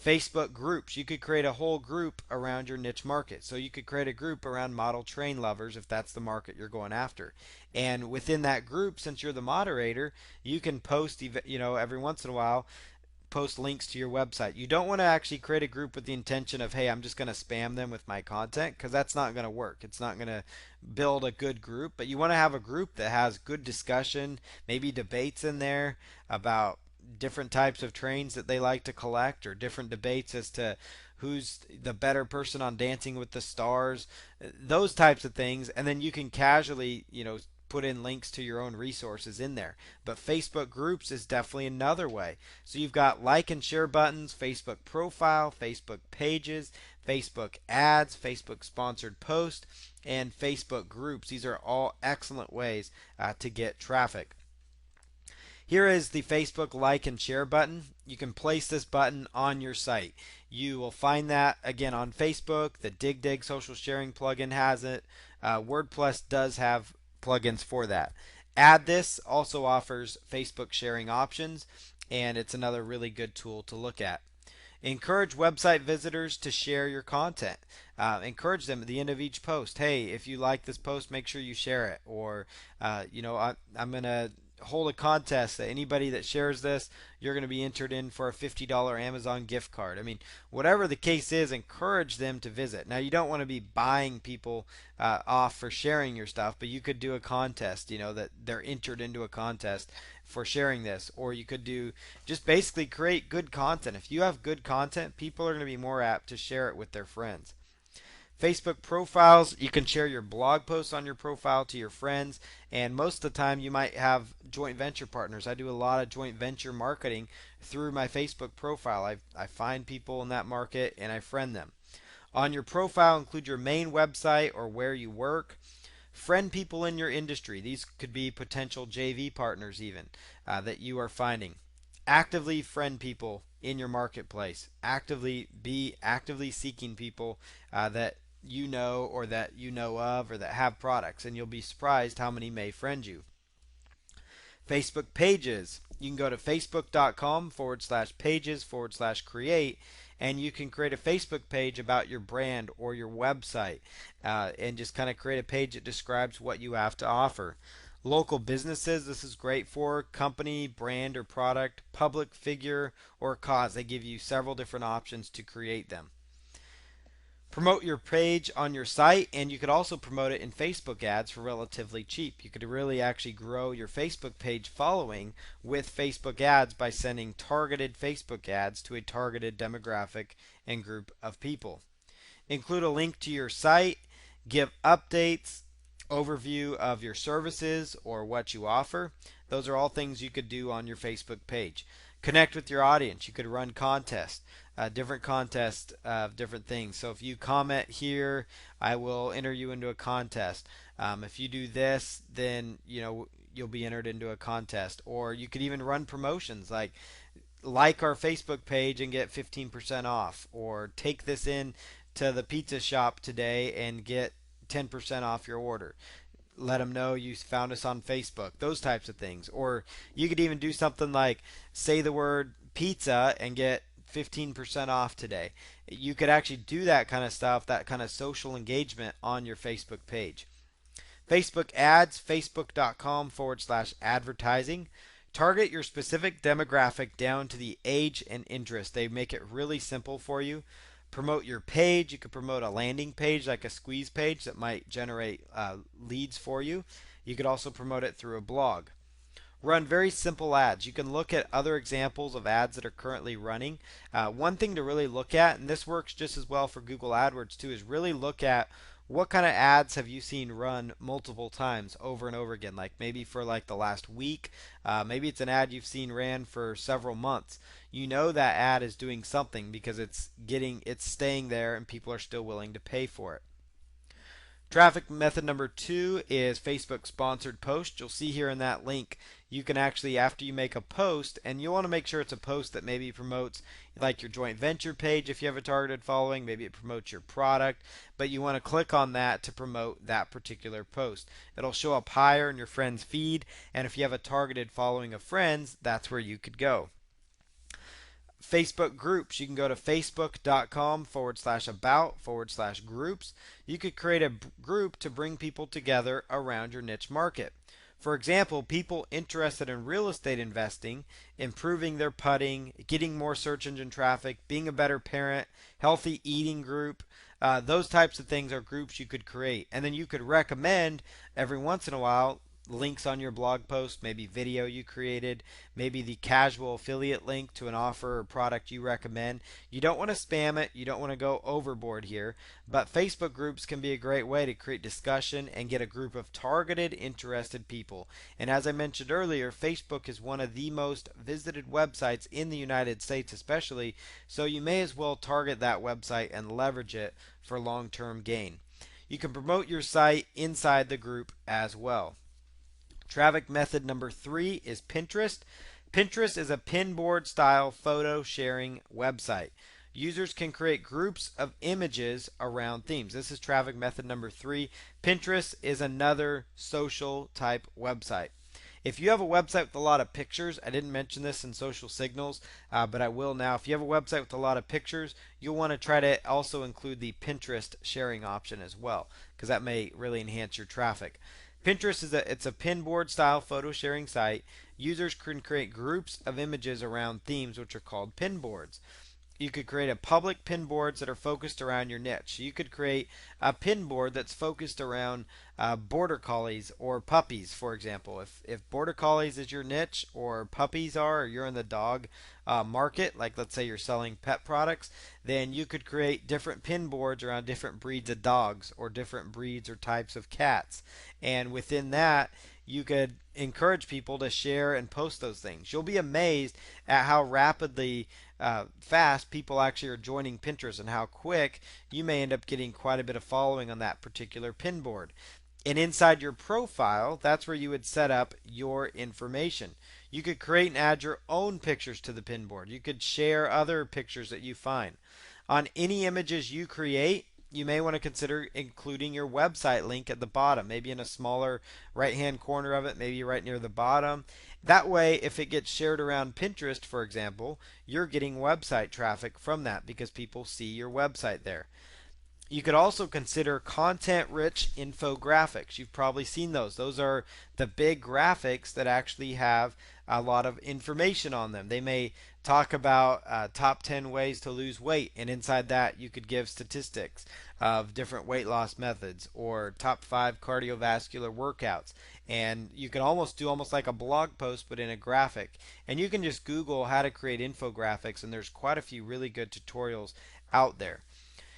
Facebook groups. You could create a whole group around your niche market. So you could create a group around model train lovers if that's the market you're going after. And within that group, since you're the moderator, you can post, every once in a while, post links to your website. You don't want to actually create a group with the intention of, hey, I'm just going to spam them with my content, because that's not going to work. It's not going to build a good group. But you want to have a group that has good discussion, maybe debates in there about different types of trains that they like to collect, or different debates as to who's the better person on Dancing with the Stars, those types of things. And then you can casually, put in links to your own resources in there. But Facebook groups is definitely another way. So you've got like and share buttons, Facebook profile, Facebook pages, Facebook ads, Facebook sponsored post, and Facebook groups. These are all excellent ways to get traffic. Here is the Facebook like and share button. You can place this button on your site. You will find that again on Facebook. The Dig social sharing plugin has it. WordPress does have plugins for that. Add This also offers Facebook sharing options, and it's another really good tool to look at. Encourage website visitors to share your content. Encourage them at the end of each post. Hey, if you like this post, make sure you share it. Or, I'm going to hold a contest that anybody that shares this, you're going to be entered in for a $50 Amazon gift card. I mean, whatever the case is, encourage them to visit. Now, you don't want to be buying people off for sharing your stuff, but you could do a contest, that they're entered into a contest for sharing this. Or you could do just basically create good content. If you have good content, people are going to be more apt to share it with their friends. Facebook profiles, you can share your blog posts on your profile to your friends, and most of the time you might have joint venture partners. I do a lot of joint venture marketing through my Facebook profile. I find people in that market and I friend them. On your profile, include your main website or where you work. Friend people in your industry. These could be potential JV partners even that you are finding. Actively friend people in your marketplace. Be actively seeking people that you know or that you know of or that have products, and you'll be surprised how many may friend you. Facebook pages. You can go to facebook.com/pages/create, and you can create a Facebook page about your brand or your website, and just kind of create a page that describes what you have to offer. Local businesses, this is great for company, brand or product, public figure, or cause. They give you several different options to create them. Promote your page on your site, and you could also promote it in Facebook ads for relatively cheap. You could really actually grow your Facebook page following with Facebook ads by sending targeted Facebook ads to a targeted demographic and group of people. Include a link to your site, give updates, overview of your services or what you offer. Those are all things you could do on your Facebook page. Connect with your audience. You could run contests, different contests of different things. So if you comment here, I will enter you into a contest. If you do this, then you'll be entered into a contest. Or you could even run promotions like our Facebook page and get 15% off, or take this in to the pizza shop today and get 10% off your order. Let them know you found us on Facebook, those types of things. Or you could even do something like say the word pizza and get 15% off today. You could actually do that kind of stuff, that kind of social engagement on your Facebook page. Facebook ads, facebook.com/advertising. Target your specific demographic down to the age and interest. They make it really simple for you. Promote your page. You could promote a landing page like a squeeze page that might generate leads for you. You could also promote it through a blog. Run very simple ads. You can look at other examples of ads that are currently running. One thing to really look at, and this works just as well for Google AdWords too, is really look at what kind of ads have you seen run multiple times over and over again, like maybe for like the last week. Maybe it's an ad you've seen ran for several months. You know that ad is doing something because it's staying there and people are still willing to pay for it. Traffic method number 2 is Facebook sponsored post. You'll see here in that link, you can actually, after you make a post, and you want to make sure it's a post that maybe promotes like your joint venture page if you have a targeted following, maybe it promotes your product, but you want to click on that to promote that particular post. It'll show up higher in your friends' feed, and if you have a targeted following of friends, that's where you could go. Facebook groups. You can go to facebook.com/about/groups. You could create a group to bring people together around your niche market. For example, people interested in real estate investing, improving their putting, getting more search engine traffic, being a better parent, healthy eating group. Those types of things are groups you could create. And then you could recommend every once in a while links on your blog post, maybe video you created, maybe the casual affiliate link to an offer or product you recommend. You don't want to spam it, you don't want to go overboard here, but Facebook groups can be a great way to create discussion and get a group of targeted, interested people. And as I mentioned earlier, Facebook is one of the most visited websites in the United States especially, so you may as well target that website and leverage it for long-term gain. You can promote your site inside the group as well. Traffic method number 3 is Pinterest. Pinterest is a pinboard style photo sharing website. Users can create groups of images around themes. This is traffic method number 3. Pinterest is another social type website. If you have a website with a lot of pictures, I didn't mention this in social signals, but I will now. If you have a website with a lot of pictures, you'll want to try to also include the Pinterest sharing option as well, because that may really enhance your traffic. Pinterest it's a pinboard style photo sharing site. Users can create groups of images around themes which are called pinboards. You could create a public pinboards that are focused around your niche. You could create a pinboard that's focused around border collies or puppies, for example. If border collies is your niche, or puppies are, or you're in the dog market, like let's say you're selling pet products, then you could create different pinboards around different breeds of dogs or different breeds or types of cats. And within that, you could encourage people to share and post those things. You'll be amazed at how rapidly fast people actually are joining Pinterest, and how quick you may end up getting quite a bit of following on that particular pin board. And inside your profile, that's where you would set up your information. You could create and add your own pictures to the pin board. You could share other pictures that you find. On any images you create, you may want to consider including your website link at the bottom, maybe in a smaller right hand corner of it, maybe right near the bottom. That way, if it gets shared around Pinterest, for example, you're getting website traffic from that because people see your website there. You could also consider content rich infographics. You've probably seen those. Those are the big graphics that actually have a lot of information on them. They may talk about top 10 ways to lose weight, and inside that, you could give statistics of different weight loss methods or top 5 cardiovascular workouts. And you can almost do almost like a blog post, but in a graphic. And you can just Google how to create infographics, and there's quite a few really good tutorials out there.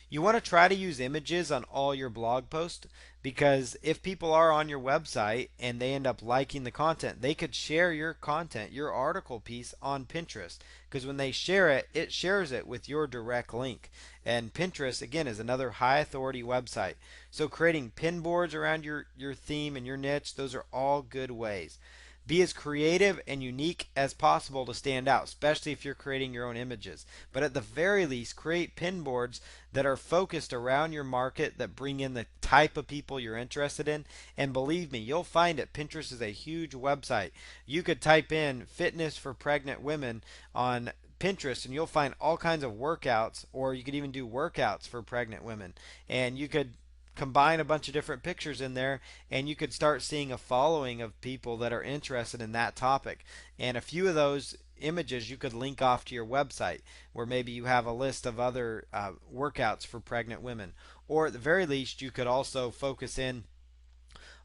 You want to try to use images on all your blog posts because if people are on your website and they end up liking the content, they could share your content, your article piece on Pinterest because when they share it, it shares it with your direct link. And Pinterest, again, is another high authority website. So creating pin boards around your theme and your niche, those are all good ways. Be as creative and unique as possible to stand out, especially if you're creating your own images. But at the very least, create pin boards that are focused around your market that bring in the type of people you're interested in. And believe me, you'll find it. Pinterest is a huge website. You could type in fitness for pregnant women on Pinterest and you'll find all kinds of workouts, or you could even do workouts for pregnant women. And you could combine a bunch of different pictures in there and you could start seeing a following of people that are interested in that topic. And a few of those images you could link off to your website where maybe you have a list of other workouts for pregnant women. Or at the very least, you could also focus in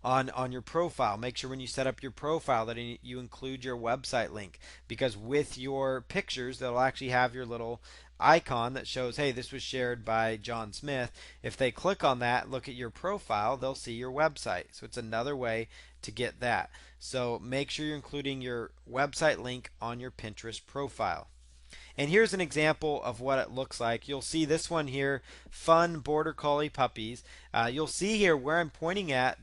on your profile. Make sure when you set up your profile that you include your website link because with your pictures they'll actually have your little icon that shows, hey, this was shared by John Smith. If they click on that, look at your profile, they'll see your website. So it's another way to get that. So make sure you're including your website link on your Pinterest profile. And here's an example of what it looks like. You'll see this one here, fun border collie puppies. You'll see here where I'm pointing at,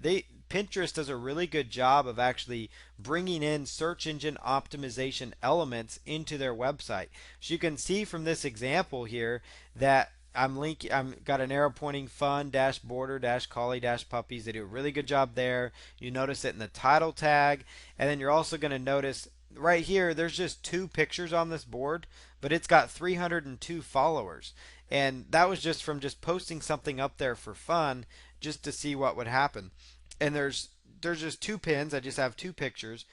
Pinterest does a really good job of actually bringing in search engine optimization elements into their website. So you can see from this example here that I'm got an arrow pointing fun dash border dash collie dash puppies. They do a really good job there. You notice it in the title tag, and then you're also going to notice right here there's just 2 pictures on this board, but it's got 302 followers. And that was just from just posting something up there for fun just to see what would happen. And there's just 2 pins. I just have 2 pictures,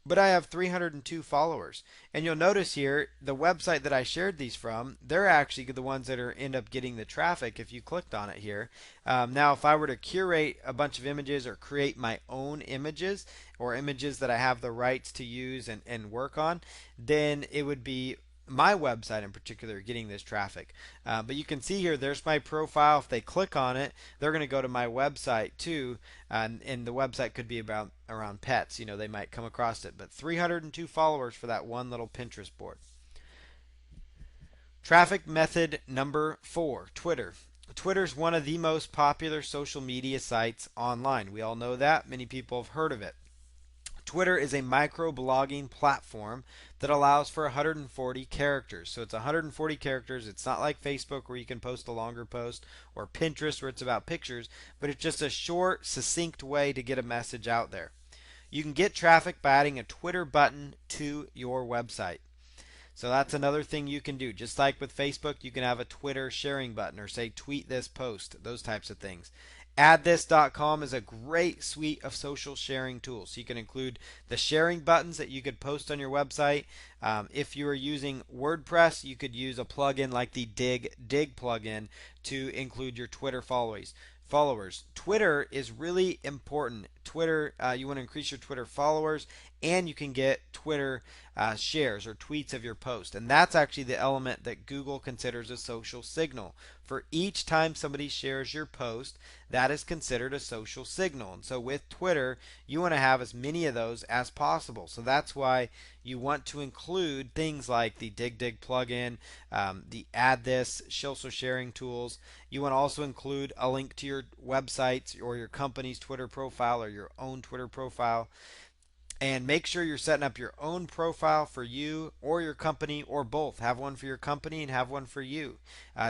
but I have 302 followers. And you'll notice here the website that I shared these from, they're actually the ones that end up getting the traffic if you clicked on it here. Now, if I were to curate a bunch of images or create my own images or images that I have the rights to use and work on, then it would be my website in particular getting this traffic. But you can see here, there's my profile. If they click on it, they're going to go to my website too. And the website could be about around pets. You know, they might come across it. But 302 followers for that one little Pinterest board. Traffic method number 4, Twitter. Twitter is one of the most popular social media sites online. We all know that. Many people have heard of it. Twitter is a microblogging platform that allows for 140 characters. So it's 140 characters. It's not like Facebook where you can post a longer post or Pinterest where it's about pictures, but it's just a short, succinct way to get a message out there. You can get traffic by adding a Twitter button to your website. So that's another thing you can do. Just like with Facebook, you can have a Twitter sharing button or say tweet this post, those types of things. AddThis.com is a great suite of social sharing tools. So you can include the sharing buttons that you could post on your website. If you are using WordPress, you could use a plugin like the Dig plugin to include your Twitter followers. Twitter is really important. Twitter, you want to increase your Twitter followers, and you can get Twitter shares or tweets of your post. And that's actually the element that Google considers a social signal. For each time somebody shares your post, that is considered a social signal. And so with Twitter, you want to have as many of those as possible. So that's why you want to include things like the Dig plugin, the Add This, social sharing tools. You want to also include a link to your websites or your company's Twitter profile or your own Twitter profile. And make sure you're setting up your own profile for you or your company or both. Have one for your company and have one for you,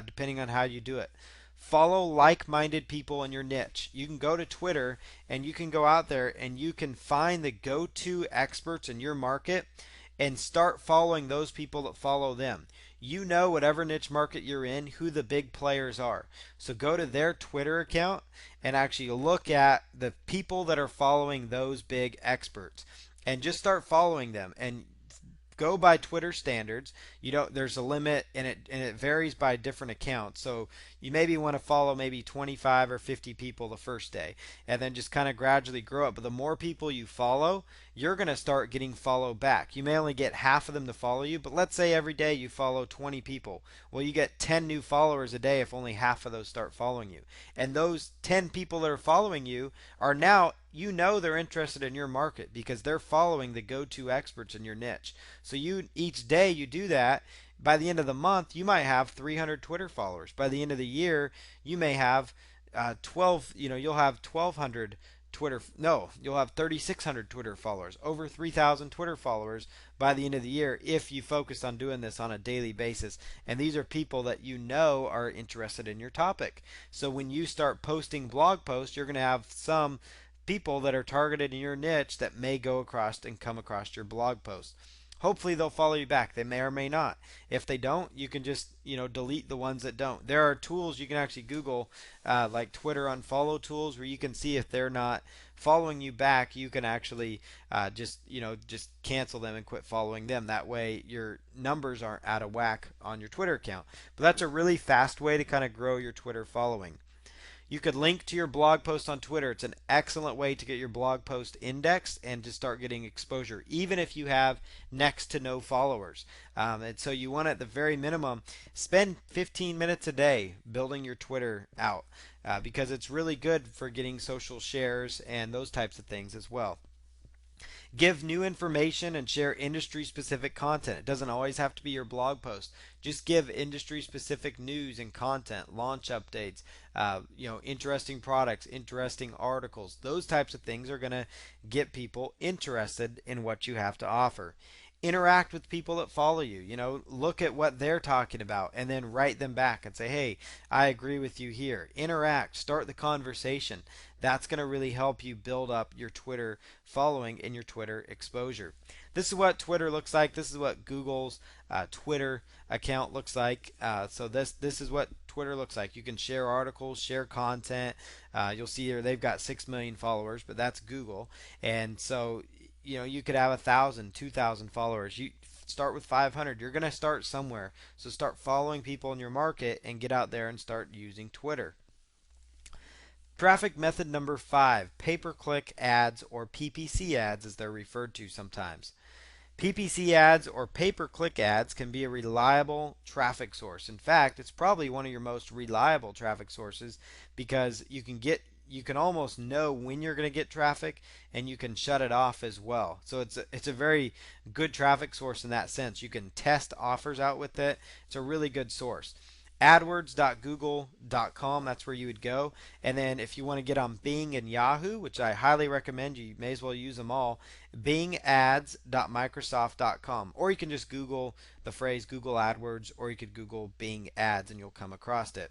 depending on how you do it. Follow like-minded people in your niche. You can go to Twitter and you can go out there and you can find the go-to experts in your market and start following those people that follow them. You know, whatever niche market you're in, who the big players are. So go to their Twitter account and actually look at the people that are following those big experts and just start following them and go by Twitter standards. You don't there's a limit, and it varies by different accounts. So you maybe want to follow maybe 25 or 50 people the first day and then just kind of gradually grow up. But the more people you follow, you're going to start getting followed back. You may only get half of them to follow you, but let's say every day you follow 20 people. Well, you get 10 new followers a day if only half of those start following you. And those 10 people that are following you are now, you know, they're interested in your market because they're following the go-to experts in your niche. So you each day you do that, by the end of the month you might have 300 Twitter followers. By the end of the year you may have 12, you'll have 1200 Twitter, no, you'll have 3600 Twitter followers, over 3000 Twitter followers by the end of the year if you focus on doing this on a daily basis. And these are people that you know are interested in your topic. So when you start posting blog posts, you're going to have some people that are targeted in your niche that may go across and come across your blog post. Hopefully they'll follow you back. They may or may not. If they don't, you can just delete the ones that don't. There are tools you can actually Google, like Twitter unfollow tools, where you can see if they're not following you back. You can actually just cancel them and quit following them. That way your numbers aren't out of whack on your Twitter account. But that's a really fast way to kind of grow your Twitter following. You could link to your blog post on Twitter. It's an excellent way to get your blog post indexed and to start getting exposure, even if you have next to no followers. And so you want to, at the very minimum, spend 15 minutes a day building your Twitter out, because it's really good for getting social shares and those types of things as well. Give new information and share industry specific content. It doesn't always have to be your blog post. Just give industry specific news and content, launch updates, interesting products, interesting articles. Those types of things are going to get people interested in what you have to offer. Interact with people that follow you. Look at what they're talking about and then write them back and say, hey, I agree with you here. Interact, start the conversation. That's going to really help you build up your Twitter following and your Twitter exposure. This is what Twitter looks like. This is what Google's Twitter account looks like. So this is what Twitter looks like. You can share articles, share content. You'll see here they've got 6 million followers, but that's Google. And so you could have 1,000, 2,000 followers. You start with 500. You're going to start somewhere. So start following people in your market and get out there and start using Twitter. Traffic method number 5, pay-per-click ads, or PPC ads as they're referred to sometimes. PPC ads or pay-per-click ads can be a reliable traffic source. In fact, it's probably one of your most reliable traffic sources because you can almost know when you're going to get traffic and you can shut it off as well. So it's a very good traffic source in that sense. You can test offers out with it. It's a really good source. AdWords.google.com, that's where you would go. And then if you want to get on Bing and Yahoo, which I highly recommend, you may as well use them all, bingads.microsoft.com. Or you can just Google the phrase Google AdWords, or you could Google Bing Ads and you'll come across it.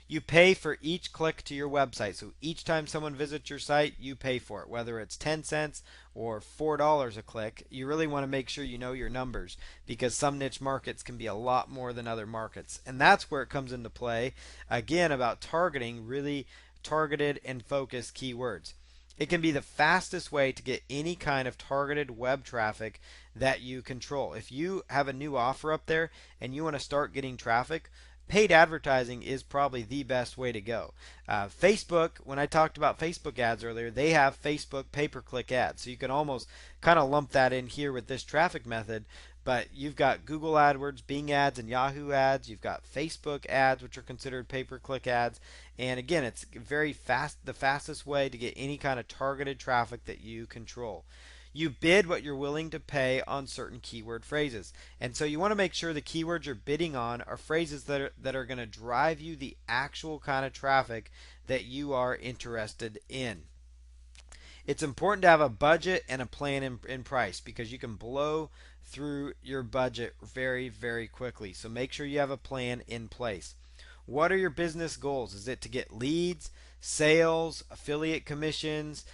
You pay for each click to your website. So each time someone visits your site, you pay for it, whether it's 10 cents or $4 a click. You really want to make sure you know your numbers because some niche markets can be a lot more than other markets. And that's where it comes into play, again, about targeting really targeted and focused keywords. It can be the fastest way to get any kind of targeted web traffic that you control. If you have a new offer up there and you want to start getting traffic, paid advertising is probably the best way to go. Facebook, when I talked about Facebook ads earlier, they have Facebook pay-per-click ads. So you can almost kind of lump that in here with this traffic method. But you've got Google AdWords, Bing ads, and Yahoo ads. You've got Facebook ads, which are considered pay-per-click ads. And again, it's very fast, the fastest way to get any kind of targeted traffic that you control. You bid what you're willing to pay on certain keyword phrases. And so you want to make sure the keywords you're bidding on are phrases that are going to drive you the actual kind of traffic that you are interested in. It's important to have a budget and a plan in price because you can blow through your budget very, very quickly. So make sure you have a plan in place. What are your business goals? Is it to get leads, sales, affiliate commissions,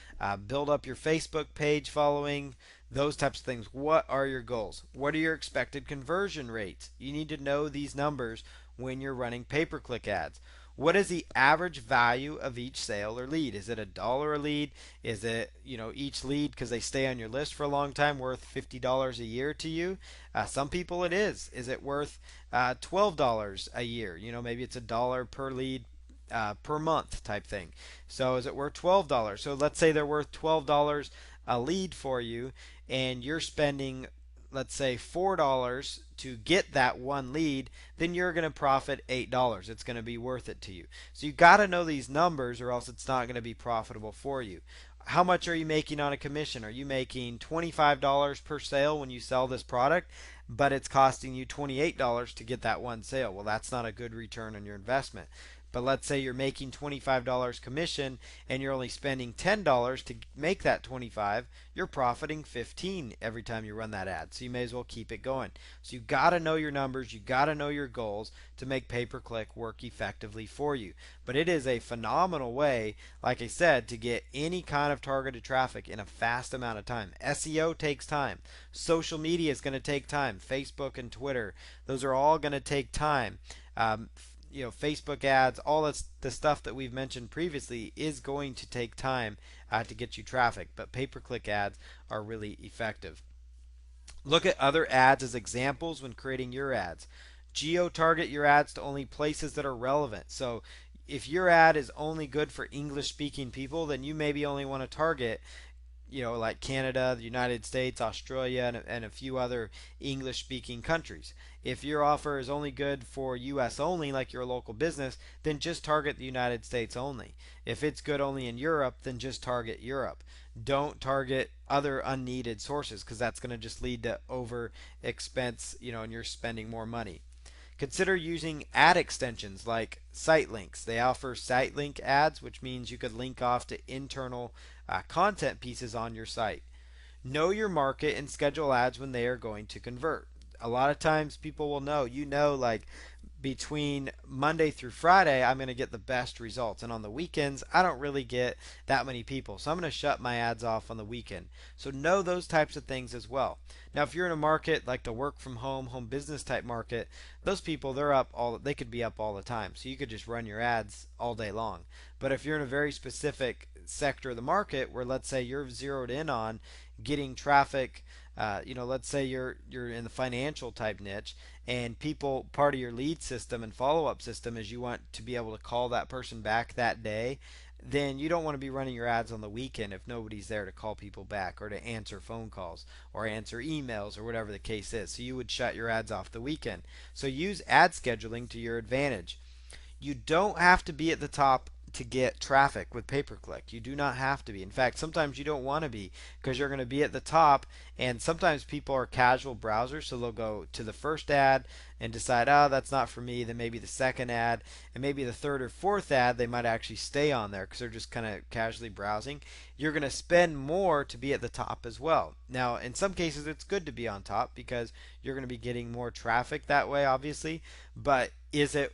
build up your Facebook page following, Those types of things. What are your goals? What are your expected conversion rates? You need to know these numbers when you're running pay-per-click ads. What is the average value of each sale or lead? Is it $1 a lead? Is it, each lead, because they stay on your list for a long time, worth $50 a year to you? Some people it is. Is it worth $12 a year? Maybe it's $1 per lead per month type thing. So is it worth $12? So let's say they're worth $12 a lead for you, and you're spending, let's say, $4 to get that one lead, then you're going to profit $8. It's going to be worth it to you. So you got to know these numbers, or else it's not going to be profitable for you. How much are you making on a commission? Are you making $25 per sale when you sell this product, but it's costing you $28 to get that one sale? Well, that's not a good return on your investment. But let's say you're making $25 commission and you're only spending $10 to make that 25, you're profiting 15 every time you run that ad. So you may as well keep it going. So you got to know your numbers, you got to know your goals to make pay-per-click work effectively for you. But it is a phenomenal way, like I said, to get any kind of targeted traffic in a fast amount of time. SEO takes time. Social media is going to take time. Facebook and Twitter, those are all going to take time. Facebook ads, all the stuff that we've mentioned previously is going to take time to get you traffic, but pay-per-click ads are really effective. Look at other ads as examples when creating your ads. Geo-target your ads to only places that are relevant. So if your ad is only good for English-speaking people, then you maybe only want to target like Canada, the United States, Australia, and a few other English speaking countries. If your offer is only good for US only, like your local business, then just target the United States only. If it's good only in Europe, then just target Europe. Don't target other unneeded sources, because that's going to just lead to over expense, and you're spending more money. Consider using ad extensions like site links. They offer site link ads, which means you could link off to internal content pieces on your site. Know your market and schedule ads when they are going to convert. A lot of times people will know, like between Monday through Friday, I'm going to get the best results. And on the weekends, I don't really get that many people. So I'm going to shut my ads off on the weekend. So know those types of things as well. Now, if you're in a market like the work from home business type market, those people, they could be up all the time. So you could just run your ads all day long. But if you're in a very specific sector of the market where, let's say, you're zeroed in on getting traffic, let's say you're in the financial type niche, and people, part of your lead system and follow up system is you want to be able to call that person back that day, then you don't want to be running your ads on the weekend if nobody's there to call people back or to answer phone calls or answer emails or whatever the case is. So you would shut your ads off the weekend. So use ad scheduling to your advantage. You don't have to be at the top to get traffic with pay-per-click. You do not have to be. In fact, sometimes you don't want to be, because you're going to be at the top, and sometimes people are casual browsers, so they'll go to the first ad and decide, oh, that's not for me. Then maybe the second ad, and maybe the third or fourth ad, they might actually stay on there because they're just kind of casually browsing. You're going to spend more to be at the top as well. Now, in some cases, it's good to be on top because you're going to be getting more traffic that way, obviously, but is it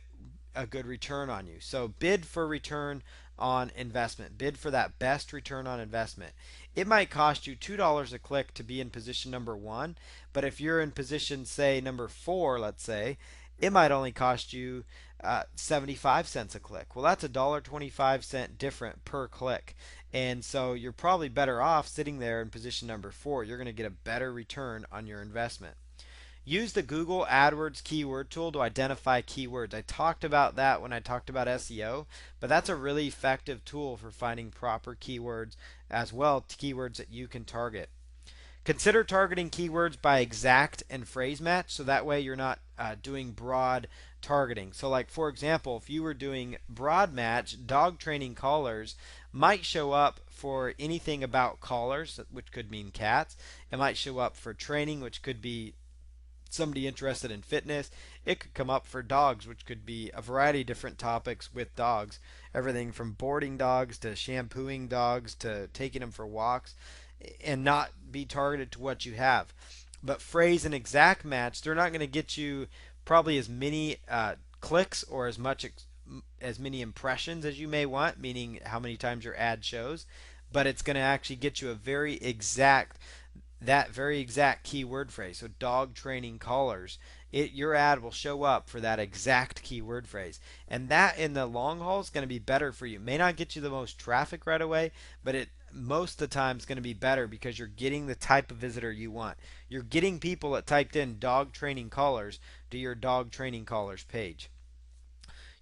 a good return on you? So bid for return on investment. Bid for that best return on investment. It might cost you $2 a click to be in position number 1, but if you're in position, say, number 4, let's say, it might only cost you 75 cents a click. Well, that's $1.25 different per click. And so you're probably better off sitting there in position number 4. You're going to get a better return on your investment. Use the Google AdWords keyword tool to identify keywords. I talked about that when I talked about SEO, but that's a really effective tool for finding proper keywords as well, keywords that you can target. Consider targeting keywords by exact and phrase match, so that way you're not doing broad targeting. So like, for example, if you were doing broad match, dog training collars might show up for anything about collars, which could mean cats. It might show up for training, which could be somebody interested in fitness. It could come up for dogs, which could be a variety of different topics with dogs. Everything from boarding dogs to shampooing dogs to taking them for walks, and not be targeted to what you have. But phrase and exact match, they're not going to get you probably as many clicks or as many impressions as you may want, meaning how many times your ad shows, but it's going to actually get you a very exact that very exact keyword phrase. So dog training collars. Your ad will show up for that exact keyword phrase. And that in the long haul is going to be better for you. It may not get you the most traffic right away, but it most of the time is going to be better because you're getting the type of visitor you want. You're getting people that typed in dog training collars to your dog training collars page.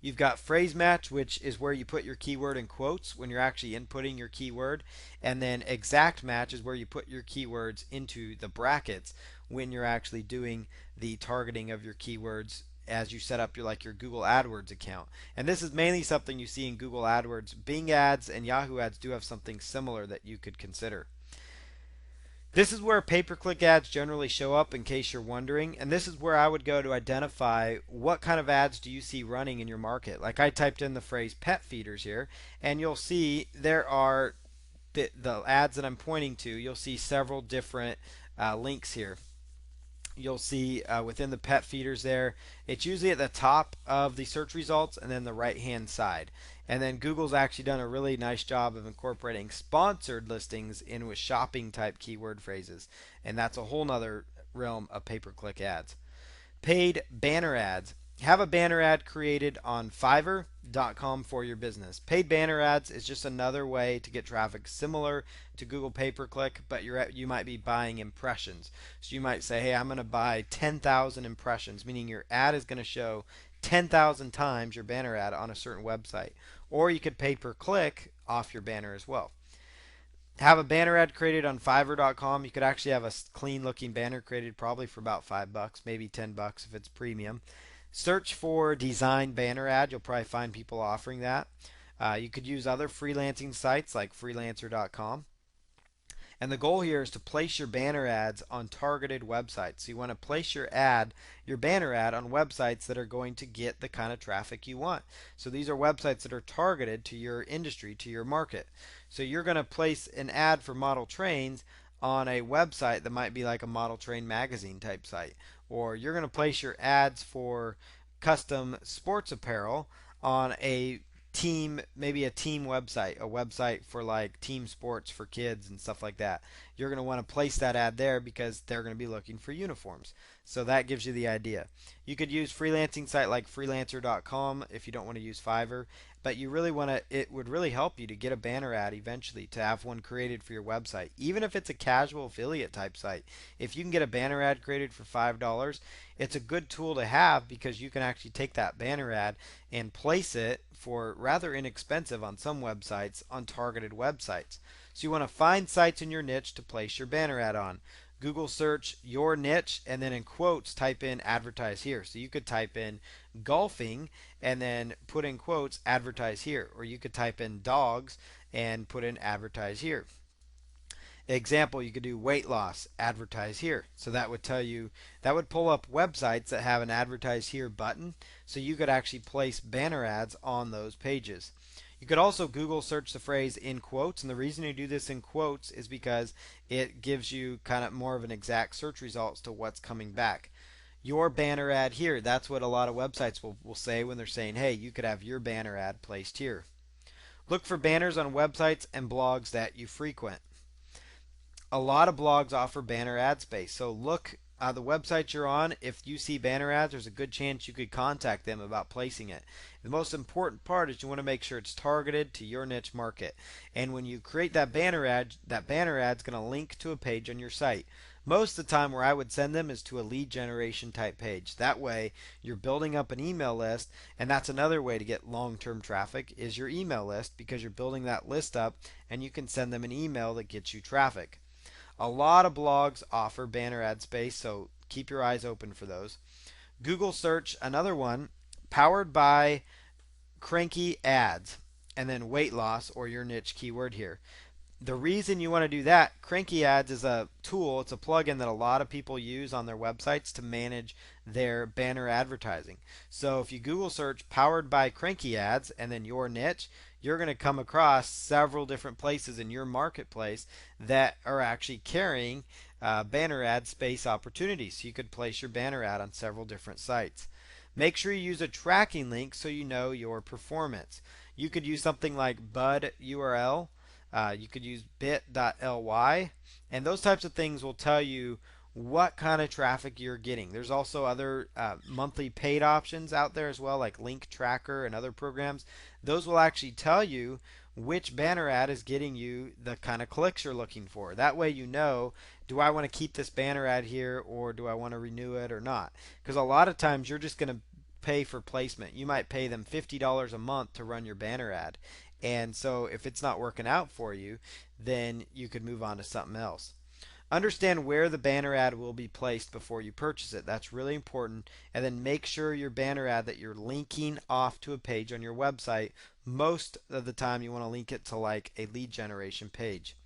You've got phrase match, which is where you put your keyword in quotes when you're actually inputting your keyword. And then exact match is where you put your keywords into the brackets when you're actually doing the targeting of your keywords as you set up your Google AdWords account. And this is mainly something you see in Google AdWords. Bing ads and Yahoo ads do have something similar that you could consider. This is where pay-per-click ads generally show up in case you're wondering, and this is where I would go to identify what kind of ads do you see running in your market. Like I typed in the phrase pet feeders here, and you'll see there are the ads that I'm pointing to, you'll see several different links here. You'll see within the pet feeders there, it's usually at the top of the search results and then the right hand side. And then Google's actually done a really nice job of incorporating sponsored listings in with shopping type keyword phrases. And that's a whole nother realm of pay-per-click ads. Paid banner ads. Have a banner ad created on Fiverr.com for your business. Paid banner ads is just another way to get traffic similar to Google pay-per-click, but you might be buying impressions. So you might say, hey, I'm going to buy 10,000 impressions, meaning your ad is going to show 10,000 times your banner ad on a certain website. Or you could pay per click off your banner as well. Have a banner ad created on Fiverr.com. You could actually have a clean looking banner created probably for about $5, maybe $10 if it's premium. Search for design banner ad. You'll probably find people offering that. You could use other freelancing sites like freelancer.com. And the goal here is to place your banner ads on targeted websites. So you want to place your banner ad on websites that are going to get the kind of traffic you want. So these are websites that are targeted to your industry, to your market. So you're going to place an ad for model trains on a website that might be like a model train magazine type site. Or you're going to place your ads for custom sports apparel on maybe a team website, a website for like team sports for kids and stuff like that. You're going to want to place that ad there because they're going to be looking for uniforms. So that gives you the idea. You could use freelancing site like freelancer.com if you don't want to use Fiverr, but you really want to, it would really help you to get a banner ad eventually, to have one created for your website. Even if it's a casual affiliate type site, if you can get a banner ad created for $5, it's a good tool to have because you can actually take that banner ad and place it for rather inexpensive on some websites on targeted websites. So you want to find sites in your niche to place your banner ad on. Google search your niche and then in quotes type in advertise here. So you could type in golfing and then put in quotes advertise here. Or you could type in dogs and put in advertise here. Example, you could do weight loss, advertise here. So that would tell you, that would pull up websites that have an advertise here button. So you could actually place banner ads on those pages. You could also Google search the phrase in quotes, and the reason you do this in quotes is because it gives you kind of more of an exact search results to what's coming back. Your banner ad here, that's what a lot of websites will say when they're saying, hey, you could have your banner ad placed here. Look for banners on websites and blogs that you frequent. A lot of blogs offer banner ad space. So look the website you're on. If you see banner ads, there's a good chance you could contact them about placing it. The most important part is you want to make sure it's targeted to your niche market. And when you create that banner ad's going to link to a page on your site. Most of the time where I would send them is to a lead generation type page. That way you're building up an email list, and that's another way to get long-term traffic is your email list, because you're building that list up and you can send them an email that gets you traffic. A lot of blogs offer banner ad space, so keep your eyes open for those. Google search, another one, powered by cranky ads, and then weight loss or your niche keyword here. The reason you want to do that, Cranky Ads is a tool, it's a plugin that a lot of people use on their websites to manage their banner advertising. So if you Google search powered by Cranky Ads and then your niche, you're going to come across several different places in your marketplace that are actually carrying banner ad space opportunities. So you could place your banner ad on several different sites. Make sure you use a tracking link so you know your performance. You could use something like Bud URL. You could use bit.ly, and those types of things will tell you what kind of traffic you're getting. There's also other monthly paid options out there as well, like Link Tracker and other programs. Those will actually tell you which banner ad is getting you the kind of clicks you're looking for. That way you know, do I want to keep this banner ad here or do I want to renew it or not? Because a lot of times you're just going to pay for placement. You might pay them $50 a month to run your banner ad. And so if it's not working out for you, then you could move on to something else. Understand where the banner ad will be placed before you purchase it. That's really important. And then make sure your banner ad that you're linking off to a page on your website. Most of the time you want to link it to like a lead generation page.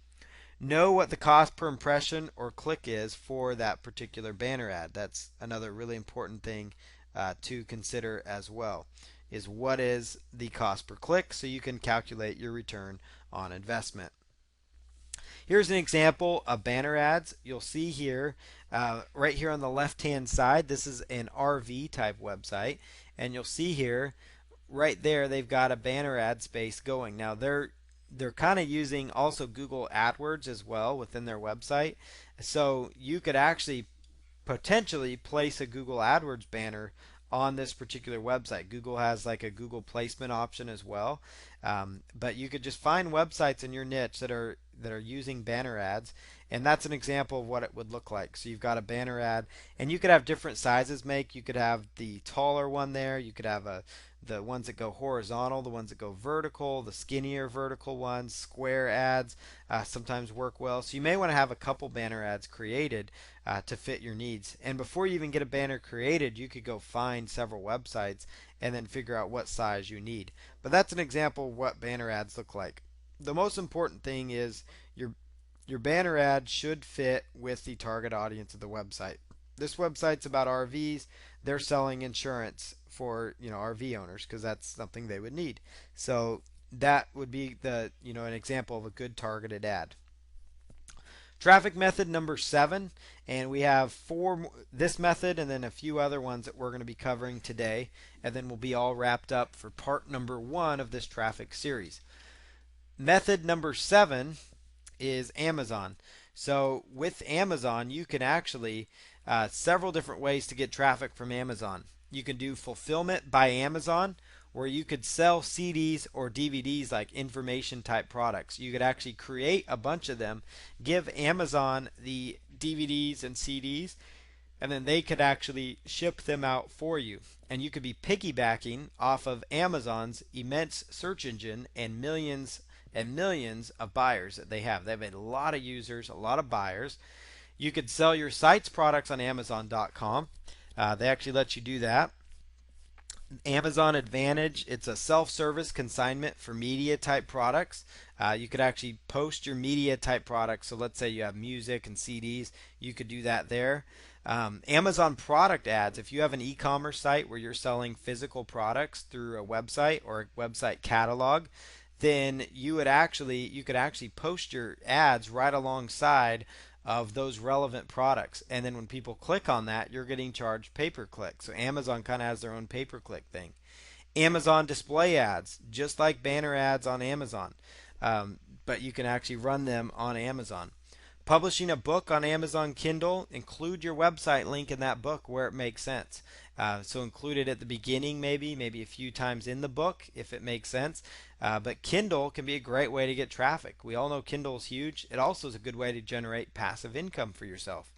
Know what the cost per impression or click is for that particular banner ad. That's another really important thing to consider as well, is what is the cost per click so you can calculate your return on investment. Here's an example of banner ads. You'll see here, right here on the left hand side, this is an RV type website, and you'll see here right there they've got a banner ad space going. Now they're kind of using also Google AdWords as well within their website. So you could actually potentially place a Google AdWords banner on this particular website. Google has like a Google placement option as well, but you could just find websites in your niche that are using banner ads, and that's an example of what it would look like. So you've got a banner ad, and you could have different sizes. You could have the taller one there. You could have the ones that go horizontal, the ones that go vertical, the skinnier vertical ones. Square ads sometimes work well. So you may want to have a couple banner ads created to fit your needs. And before you even get a banner created, you could go find several websites and then figure out what size you need. But that's an example of what banner ads look like. The most important thing is your banner ad should fit with the target audience of the website. This website's about RVs. They're selling insurance for RV owners because that's something they would need. So that would be an example of a good targeted ad. Traffic method number 7, and we have this method and then a few other ones that we're going to be covering today, and then we'll be all wrapped up for part number 1 of this traffic series. Method number 7 is Amazon. So with Amazon, you can actually several different ways to get traffic from Amazon. You can do fulfillment by Amazon, where you could sell CDs or DVDs like information type products. You could actually create a bunch of them, give Amazon the DVDs and CDs, and then they could actually ship them out for you. And you could be piggybacking off of Amazon's immense search engine and millions of buyers that they have. They have a lot of users, a lot of buyers. You could sell your site's products on Amazon.com. They actually let you do that. Amazon Advantage, it's a self-service consignment for media type products. You could actually post your media type products. So let's say you have music and CDs, you could do that there. Amazon product ads, if you have an e-commerce site where you're selling physical products through a website or a website catalog, then you could actually post your ads right alongside of those relevant products. And then when people click on that, you're getting charged pay per click. So Amazon kind of has their own pay per click thing. Amazon display ads, just like banner ads on Amazon, but you can actually run them on Amazon. Publishing a book on Amazon Kindle, include your website link in that book where it makes sense. So include it at the beginning, maybe a few times in the book if it makes sense. But Kindle can be a great way to get traffic. We all know Kindle is huge. It also is a good way to generate passive income for yourself.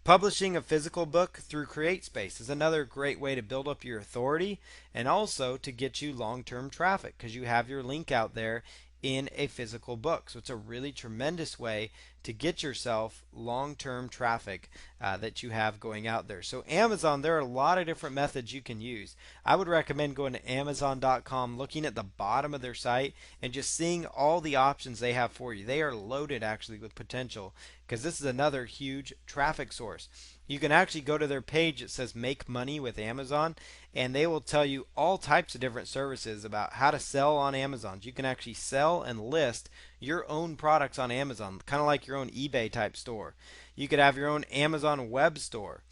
Publishing a physical book through CreateSpace is another great way to build up your authority and also to get you long-term traffic because you have your link out there in a physical book. So it's a really tremendous way to get yourself long-term traffic that you have going out there. So Amazon, there are a lot of different methods you can use. I would recommend going to Amazon.com, looking at the bottom of their site and just seeing all the options they have for you. They are loaded actually with potential because this is another huge traffic source. You can actually go to their page that says make money with Amazon, and they will tell you all types of different services about how to sell on Amazon. You can actually sell and list your own products on Amazon, kind of like your own eBay type store. You could have your own Amazon web store.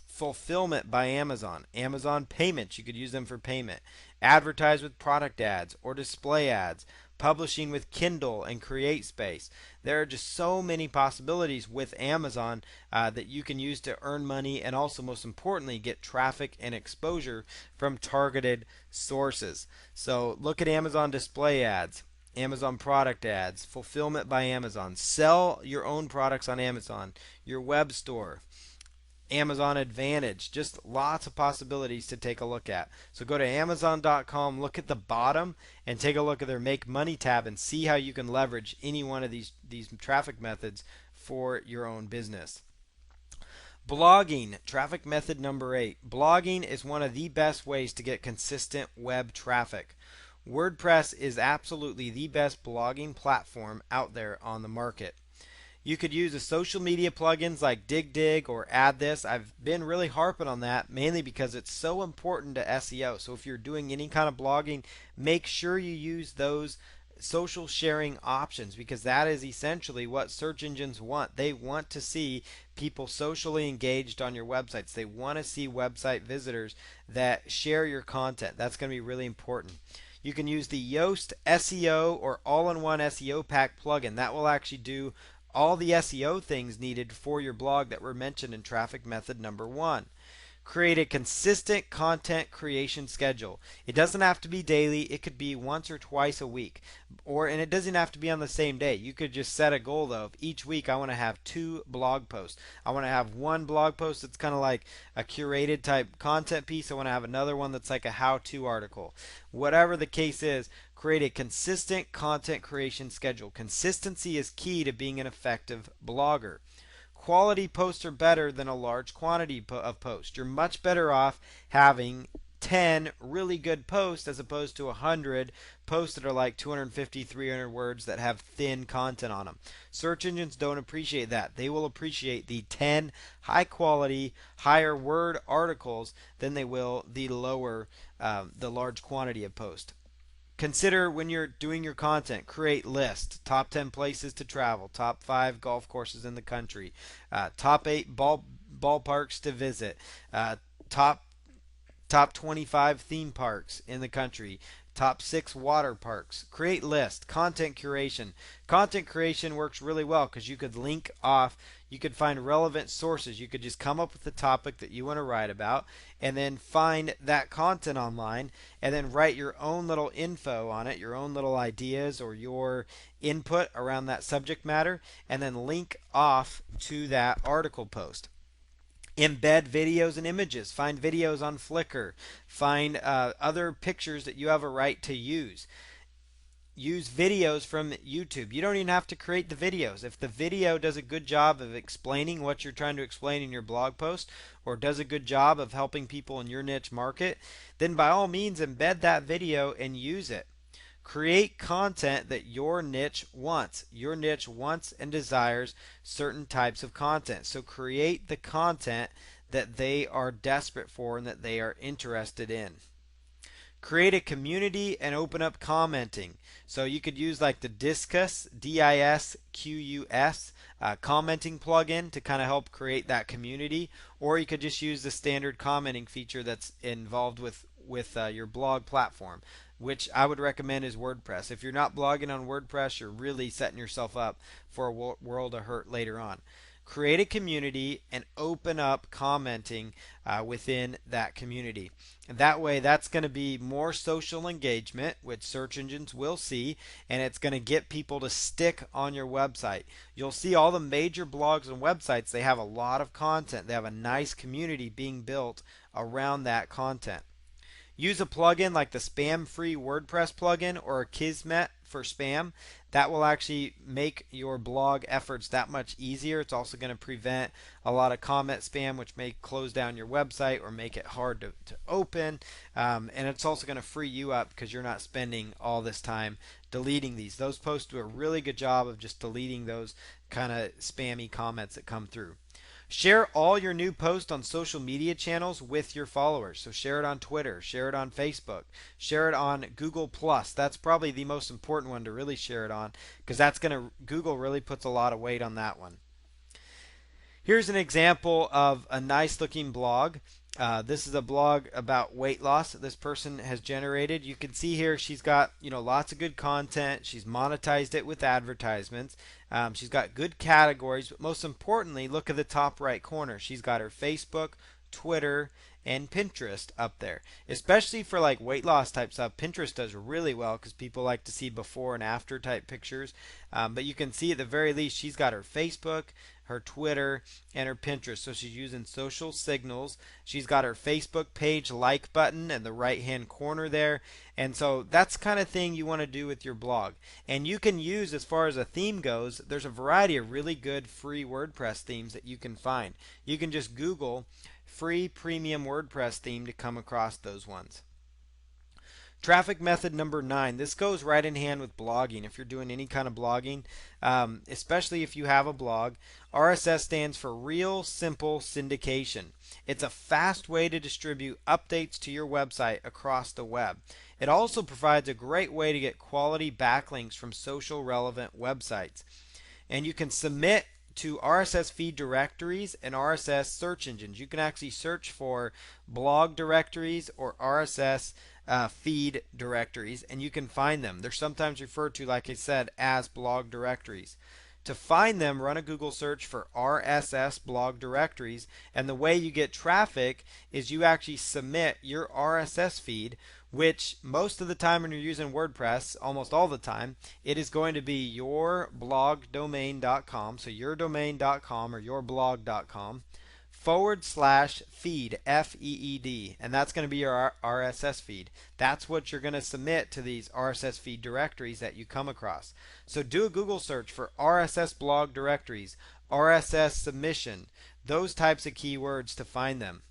Fulfillment by Amazon. Amazon payments, you could use them for payment. Advertise with product ads or display ads. publishing with Kindle and CreateSpace. There are just so many possibilities with Amazon that you can use to earn money and also, most importantly, get traffic and exposure from targeted sources. So look at Amazon display ads, Amazon product ads, fulfillment by Amazon, sell your own products on Amazon, your web store, Amazon Advantage, just lots of possibilities to take a look at. So go to Amazon.com, look at the bottom, and take a look at their Make Money tab and see how you can leverage any one of these traffic methods for your own business. Blogging, traffic method number 8. Blogging is one of the best ways to get consistent web traffic. WordPress is absolutely the best blogging platform out there on the market. You could use the social media plugins like DigDig or Add This. I've been really harping on that mainly because it's so important to SEO. So if you're doing any kind of blogging, make sure you use those social sharing options because that is essentially what search engines want. They want to see people socially engaged on your websites. They want to see website visitors that share your content. That's going to be really important. You can use the Yoast SEO or all-in-one SEO pack plugin. That will actually do all the SEO things needed for your blog that were mentioned in traffic method number 1. Create a consistent content creation schedule. It doesn't have to be daily. It could be once or twice a week, and it doesn't have to be on the same day. You could just set a goal though of each week I want to have 2 blog posts. I want to have one blog post that's kind of like a curated type content piece. I want to have another one that's like a how-to article. Whatever the case is, create a consistent content creation schedule. Consistency is key to being an effective blogger. Quality posts are better than a large quantity of posts. You're much better off having 10 really good posts as opposed to 100 posts that are like 250, 300 words that have thin content on them. Search engines don't appreciate that. They will appreciate the 10 high quality, higher word articles than they will the large quantity of posts. Consider when you're doing your content, create lists, top 10 places to travel, top 5 golf courses in the country, top 8 ballparks to visit, top 25 theme parks in the country, top 6 water parks. Create list, content curation. Content creation works really well because you could link off, you could find relevant sources. You could just come up with the topic that you want to write about and then find that content online and then write your own little info on it, your own little ideas or your input around that subject matter, and then link off to that article post. Embed videos and images. Find videos on Flickr. Find other pictures that you have a right to use. Use videos from YouTube. You don't even have to create the videos. If the video does a good job of explaining what you're trying to explain in your blog post or does a good job of helping people in your niche market, then by all means embed that video and use it. Create content that your niche wants. Your niche wants and desires certain types of content. So create the content that they are desperate for and that they are interested in. Create a community and open up commenting. So you could use like the Disqus, DISQUS, commenting plugin to kind of help create that community, or you could just use the standard commenting feature that's involved with your blog platform, which I would recommend is WordPress. If you're not blogging on WordPress, you're really setting yourself up for a world of hurt later on. Create a community and open up commenting within that community. And that way, that's going to be more social engagement, which search engines will see, and it's going to get people to stick on your website. You'll see all the major blogs and websites, they have a lot of content. They have a nice community being built around that content. Use a plugin like the spam-free WordPress plugin or Kismet for spam. That will actually make your blog efforts that much easier. It's also going to prevent a lot of comment spam, which may close down your website or make it hard to open. And it's also going to free you up because you're not spending all this time deleting these. Those posts do a really good job of just deleting those kind of spammy comments that come through. Share all your new posts on social media channels with your followers. So share it on Twitter, share it on Facebook, share it on Google Plus. That's probably the most important one to really share it on because Google really puts a lot of weight on that one. Here's an example of a nice looking blog. This is a blog about weight loss that this person has generated. You can see here she's got lots of good content. She's monetized it with advertisements. She's got good categories, but most importantly, look at the top right corner. She's got her Facebook, Twitter, and Pinterest up there. Especially for like weight loss type stuff, Pinterest does really well because people like to see before and after type pictures. But you can see at the very least she's got her Facebook, her Twitter, and her Pinterest. So she's using social signals. She's got her Facebook page like button in the right hand corner there. And so that's the kind of thing you want to do with your blog. And you can use, as far as a theme goes, there's a variety of really good free WordPress themes that you can find. You can just Google free premium WordPress theme to come across those ones. Traffic method number 9. This goes right in hand with blogging. If you're doing any kind of blogging, especially if you have a blog, RSS stands for Real Simple Syndication. It's a fast way to distribute updates to your website across the web. It also provides a great way to get quality backlinks from social relevant websites. And you can submit to RSS feed directories and RSS search engines. You can actually search for blog directories or RSS feed directories, and you can find them. They're sometimes referred to, like I said, as blog directories. To find them, run a Google search for RSS blog directories, and the way you get traffic is you actually submit your RSS feed, which most of the time when you're using WordPress, almost all the time, it is going to be yourblogdomain.com, so yourdomain.com or yourblog.com /feed, FEED, and that's going to be your RSS feed. That's what you're going to submit to these RSS feed directories that you come across. So do a Google search for RSS blog directories, RSS submission, those types of keywords to find them.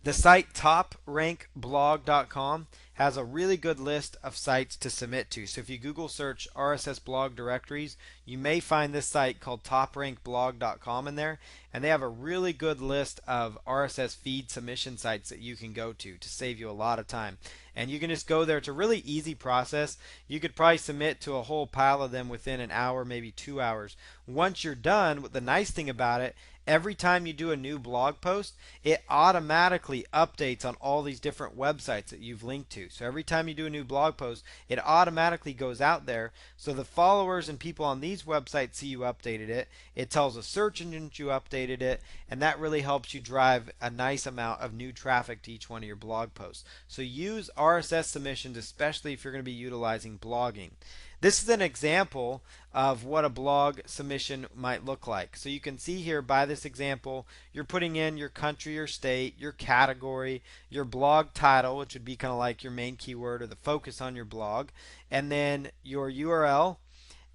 The site toprankblog.com has a really good list of sites to submit to. So if you Google search RSS blog directories, you may find this site called toprankblog.com in there, and they have a really good list of RSS feed submission sites that you can go to save you a lot of time. And you can just go there. It's a really easy process. You could probably submit to a whole pile of them within an hour, maybe 2 hours. Once you're done, the nice thing about it, every time you do a new blog post, it automatically updates on all these different websites that you've linked to. So every time you do a new blog post, it automatically goes out there. So the followers and people on these websites see you updated it. It tells the search engine you updated it, and that really helps you drive a nice amount of new traffic to each one of your blog posts. So use RSS submissions, especially if you're going to be utilizing blogging. This is an example of what a blog submission might look like. So you can see here by this example, you're putting in your country or state, your category, your blog title, which would be kind of like your main keyword or the focus on your blog, and then your URL.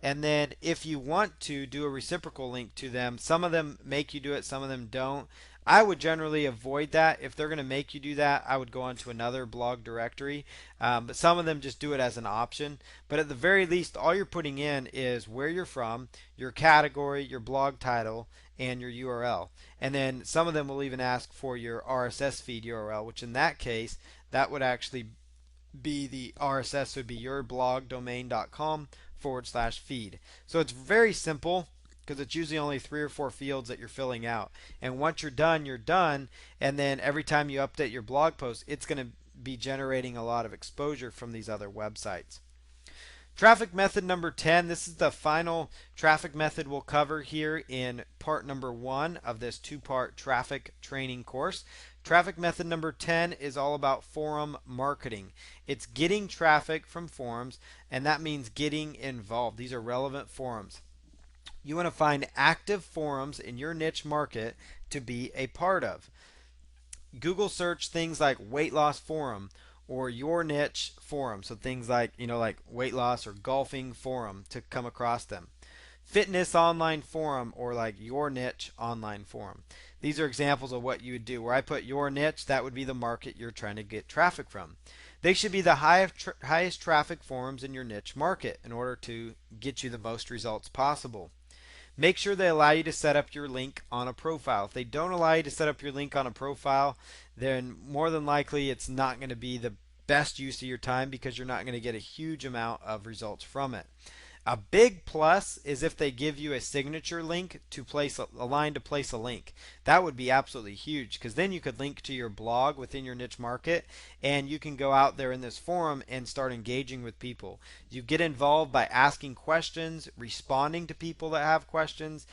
And then if you want to do a reciprocal link to them, some of them make you do it, some of them don't. I would generally avoid that. If they're going to make you do that, I would go on to another blog directory. But some of them just do it as an option. But at the very least, all you're putting in is where you're from, your category, your blog title, and your URL. And then some of them will even ask for your RSS feed URL, which in that case, that would actually be the RSS would be yourblogdomain.com /feed. So it's very simple because it's usually only 3 or 4 fields that you're filling out. And once you're done, you're done. And then every time you update your blog post, it's going to be generating a lot of exposure from these other websites. Traffic method number 10. This is the final traffic method we'll cover here in part number 1 of this 2-part traffic training course. Traffic method number 10 is all about forum marketing. It's getting traffic from forums, and that means getting involved. These are relevant forums. You want to find active forums in your niche market to be a part of. Google search things like weight loss forum or your niche forum. So things like, like weight loss or golfing forum to come across them. Fitness online forum or like your niche online forum. These are examples of what you would do. Where I put your niche, that would be the market you're trying to get traffic from. They should be the highest traffic forums in your niche market in order to get you the most results possible. Make sure they allow you to set up your link on a profile. If they don't allow you to set up your link on a profile, then more than likely it's not going to be the best use of your time because you're not going to get a huge amount of results from it. A big plus is if they give you a signature link to place a line to place a link. That would be absolutely huge because then you could link to your blog within your niche market and you can go out there in this forum and start engaging with people. You get involved by asking questions, responding to people that have questions,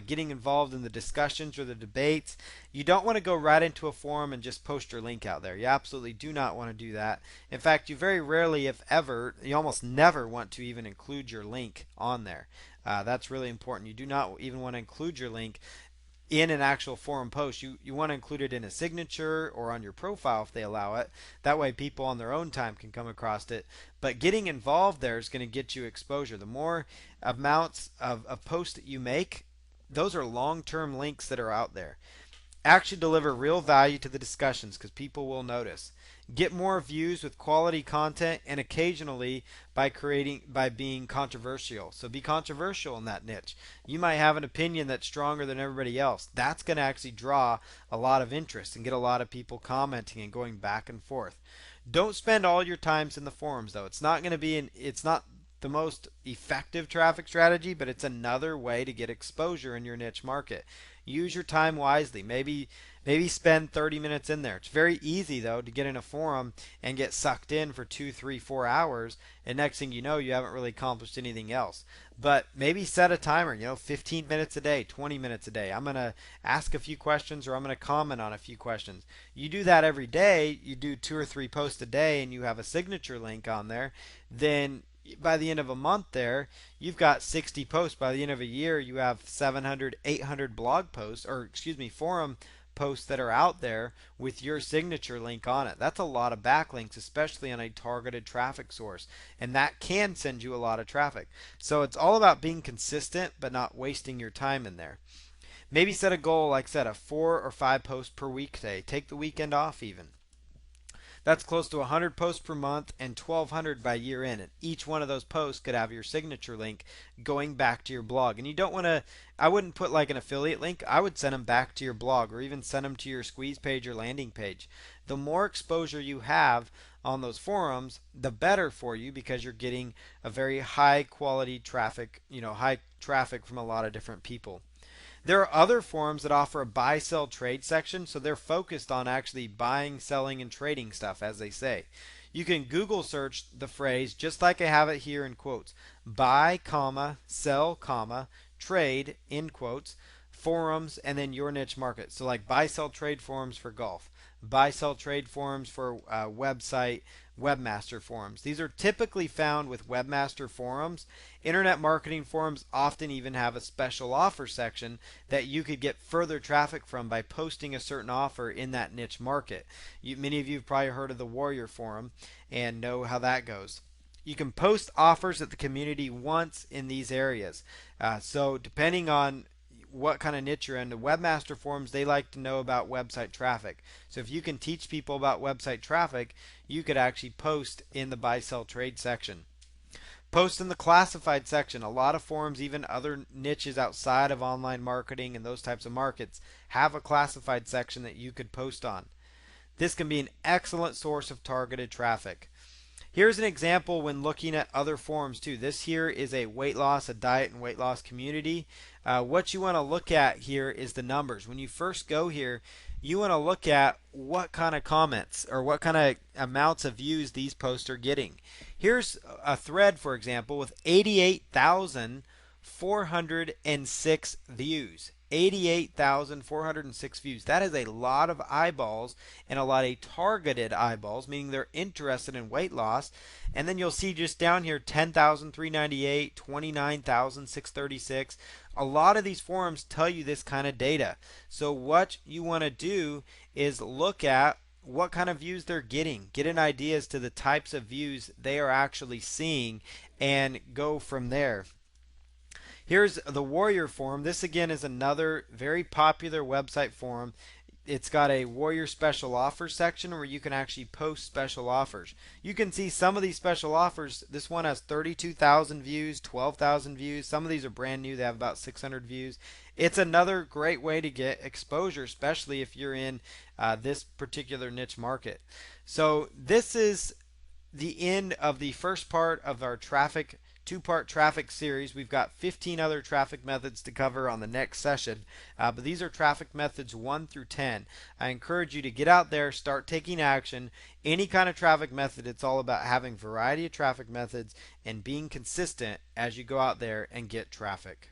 getting involved in the discussions or the debates. You don't want to go right into a forum and just post your link out there. You absolutely do not want to do that. In fact, you very rarely, if ever, you almost never want to even include your link on there. That's really important. You do not even want to include your link in an actual forum post. You want to include it in a signature or on your profile if they allow it. That way people on their own time can come across it. But getting involved there is going to get you exposure. The more amounts of posts that you make, those are long-term links that are out there. Actually deliver real value to the discussions because people will notice. Get more views with quality content and occasionally by being controversial. So be controversial in that niche. You might have an opinion that's stronger than everybody else. That's going to actually draw a lot of interest and get a lot of people commenting and going back and forth. Don't spend all your times in the forums though. It's not the most effective traffic strategy, but it's another way to get exposure in your niche market. Use your time wisely. Maybe spend 30 minutes in there. It's very easy though to get in a forum and get sucked in for 2, 3, 4 hours, and next thing you know, you haven't really accomplished anything else. But maybe set a timer, 15 minutes a day, 20 minutes a day. I'm going to ask a few questions or I'm going to comment on a few questions. You do that every day, you do 2 or 3 posts a day and you have a signature link on there, then by the end of a month there, you've got 60 posts. By the end of a year, you have 700, 800 blog posts, or excuse me, forum posts that are out there with your signature link on it. That's a lot of backlinks, especially on a targeted traffic source. And that can send you a lot of traffic. So it's all about being consistent, but not wasting your time in there. Maybe set a goal, like I said, of 4 or 5 posts per weekday. Take the weekend off even. That's close to 100 posts per month and 1,200 by year end. And each one of those posts could have your signature link going back to your blog. And you don't want to, I wouldn't put like an affiliate link. I would send them back to your blog or even send them to your squeeze page or landing page. The more exposure you have on those forums, the better for you because you're getting a very high quality traffic, high traffic from a lot of different people. There are other forums that offer a buy, sell, trade section, so they're focused on actually buying, selling, and trading stuff, as they say. You can Google search the phrase, just like I have it here in quotes, buy, comma, sell, comma, trade, in quotes, forums, and then your niche market. So like buy, sell, trade forums for golf, buy, sell, trade forums for webmaster forums. These are typically found with webmaster forums. Internet marketing forums often even have a special offer section that you could get further traffic from by posting a certain offer in that niche market. Many of you have probably heard of the Warrior Forum and know how that goes. You can post offers that the community wants in these areas. So depending on what kind of niche you're in, the webmaster forums, they like to know about website traffic. So if you can teach people about website traffic, you could actually post in the buy, sell, trade section. Post in the classified section. A lot of forums, even other niches outside of online marketing and those types of markets, have a classified section that you could post on. This can be an excellent source of targeted traffic. Here's an example when looking at other forums too. This here is a weight loss, a diet and weight loss community. What you want to look at here is the numbers. When you first go here, you want to look at what kind of comments or what kind of amounts of views these posts are getting. Here's a thread, for example, with 88,406 views. 88,406 views. That is a lot of eyeballs and a lot of targeted eyeballs, meaning they're interested in weight loss. And then you'll see just down here 10,398, 29,636. A lot of these forums tell you this kind of data. So what you want to do is look at what kind of views they're getting. Get an idea as to the types of views they are actually seeing and go from there. Here's the Warrior Forum. This again is another very popular website forum. It's got a Warrior special offers section where you can actually post special offers. You can see some of these special offers. This one has 32,000 views, 12,000 views. Some of these are brand new. They have about 600 views. It's another great way to get exposure, especially if you're in this particular niche market. So this is the end of the first part of our traffic two-part traffic series. We've got 15 other traffic methods to cover on the next session, but these are traffic methods 1 through 10. I encourage you to get out there, start taking action. Any kind of traffic method, it's all about having variety of traffic methods and being consistent as you go out there and get traffic.